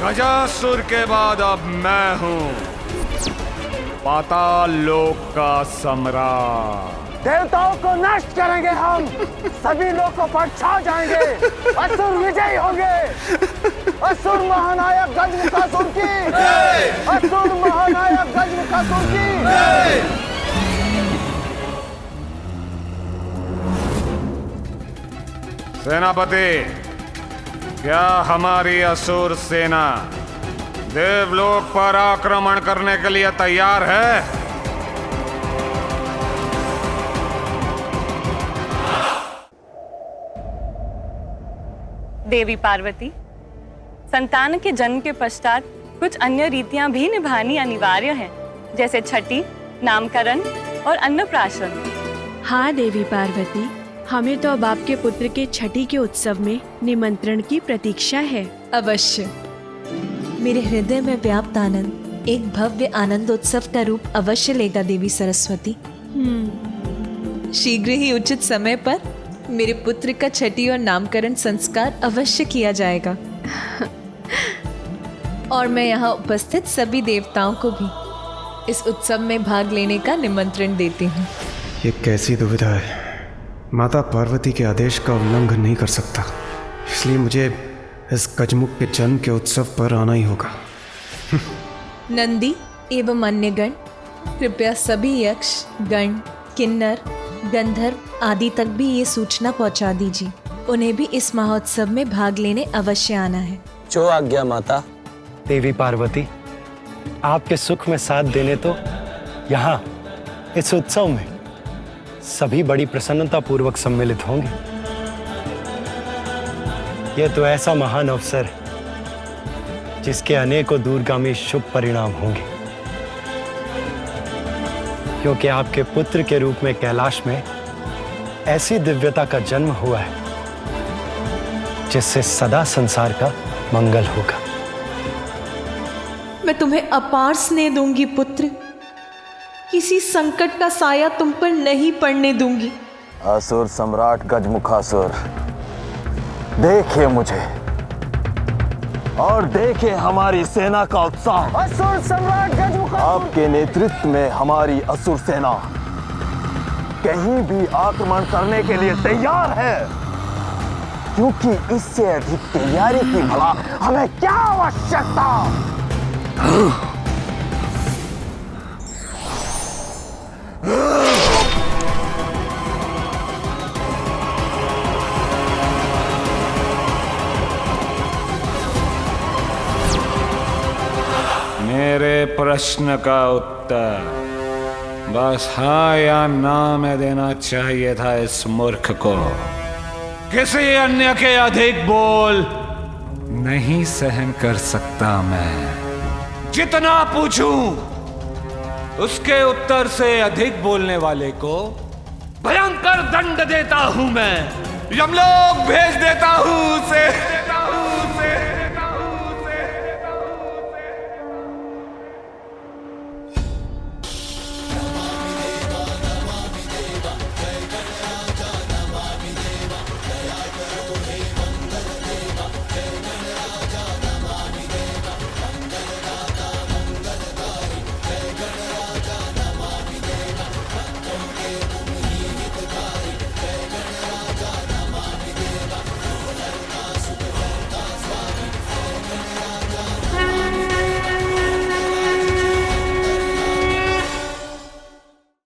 गजासुर के बाद अब मैं हूं पाताल लोक का सम्राट। देवताओं को नष्ट करेंगे हम, सभी लोगों पर छा जाएंगे, असुर विजयी होंगे। असुर महानायक गजमुखासुर की, असुर महानायक गजमुखासुर की। सेनापति, क्या हमारी असुर सेना देवलोक पर आक्रमण करने के लिए तैयार है? देवी पार्वती, संतान के जन्म के पश्चात कुछ अन्य रीतियां भी निभानी अनिवार्य हैं, जैसे छठी, नामकरण और अन्नप्राशन। हाँ देवी पार्वती, हमें तो अब आपके पुत्र के छठी के उत्सव में निमंत्रण की प्रतीक्षा है। अवश्य। मेरे हृदय में व्याप्त आनंद एक भव्य आनंदोत्सव का रूप अवश्य लेगा देवी सरस्वती। शीघ्र ही उचित समय पर मेरे पुत्र का छठी और नामकरण संस्कार अवश्य किया जाएगा। और मैं यहाँ उपस्थित सभी देवताओं को भी इस उत्सव में भाग लेने का निमंत्रण देती हूँ। ये कैसी दुविधा है। माता पार्वती के आदेश का उल्लंघन नहीं कर सकता, इसलिए मुझे इस गजमुख के जन्म के उत्सव पर आना ही होगा। नंदी एवं अन्य गण, कृपया सभी यक्ष गण, किन्नर, गंधर्व आदि तक भी ये सूचना पहुंचा दीजिए। उन्हें भी इस महोत्सव में भाग लेने अवश्य आना है। जो आज्ञा माता। देवी पार्वती, आपके सुख में साथ देने तो यहाँ इस उत्सव में सभी बड़ी प्रसन्नता पूर्वक सम्मिलित होंगे। यह तो ऐसा महान अवसर है जिसके अनेकों दूरगामी शुभ परिणाम होंगे, क्योंकि आपके पुत्र के रूप में कैलाश में ऐसी दिव्यता का जन्म हुआ है जिससे सदा संसार का मंगल होगा। मैं तुम्हें अपार स्नेह दूंगी पुत्र, किसी संकट का साया तुम पर नहीं पड़ने दूंगी। असुर सम्राट गजमुखासुर, देखिए मुझे और देखिए हमारी सेना का उत्साह। असुर सम्राट गजमुखासुर, आपके नेतृत्व में हमारी असुर सेना कहीं भी आक्रमण करने के लिए तैयार है, क्योंकि इससे अधिक तैयारी की भला हमें क्या आवश्यकता। मेरे प्रश्न का उत्तर बस हाँ या ना में देना चाहिए था इस मूर्ख को। किसी अन्य के अधिक बोल नहीं सहन कर सकता मैं। जितना पूछूं उसके उत्तर से अधिक बोलने वाले को भयंकर दंड देता हूं मैं, यमलोक भेज देता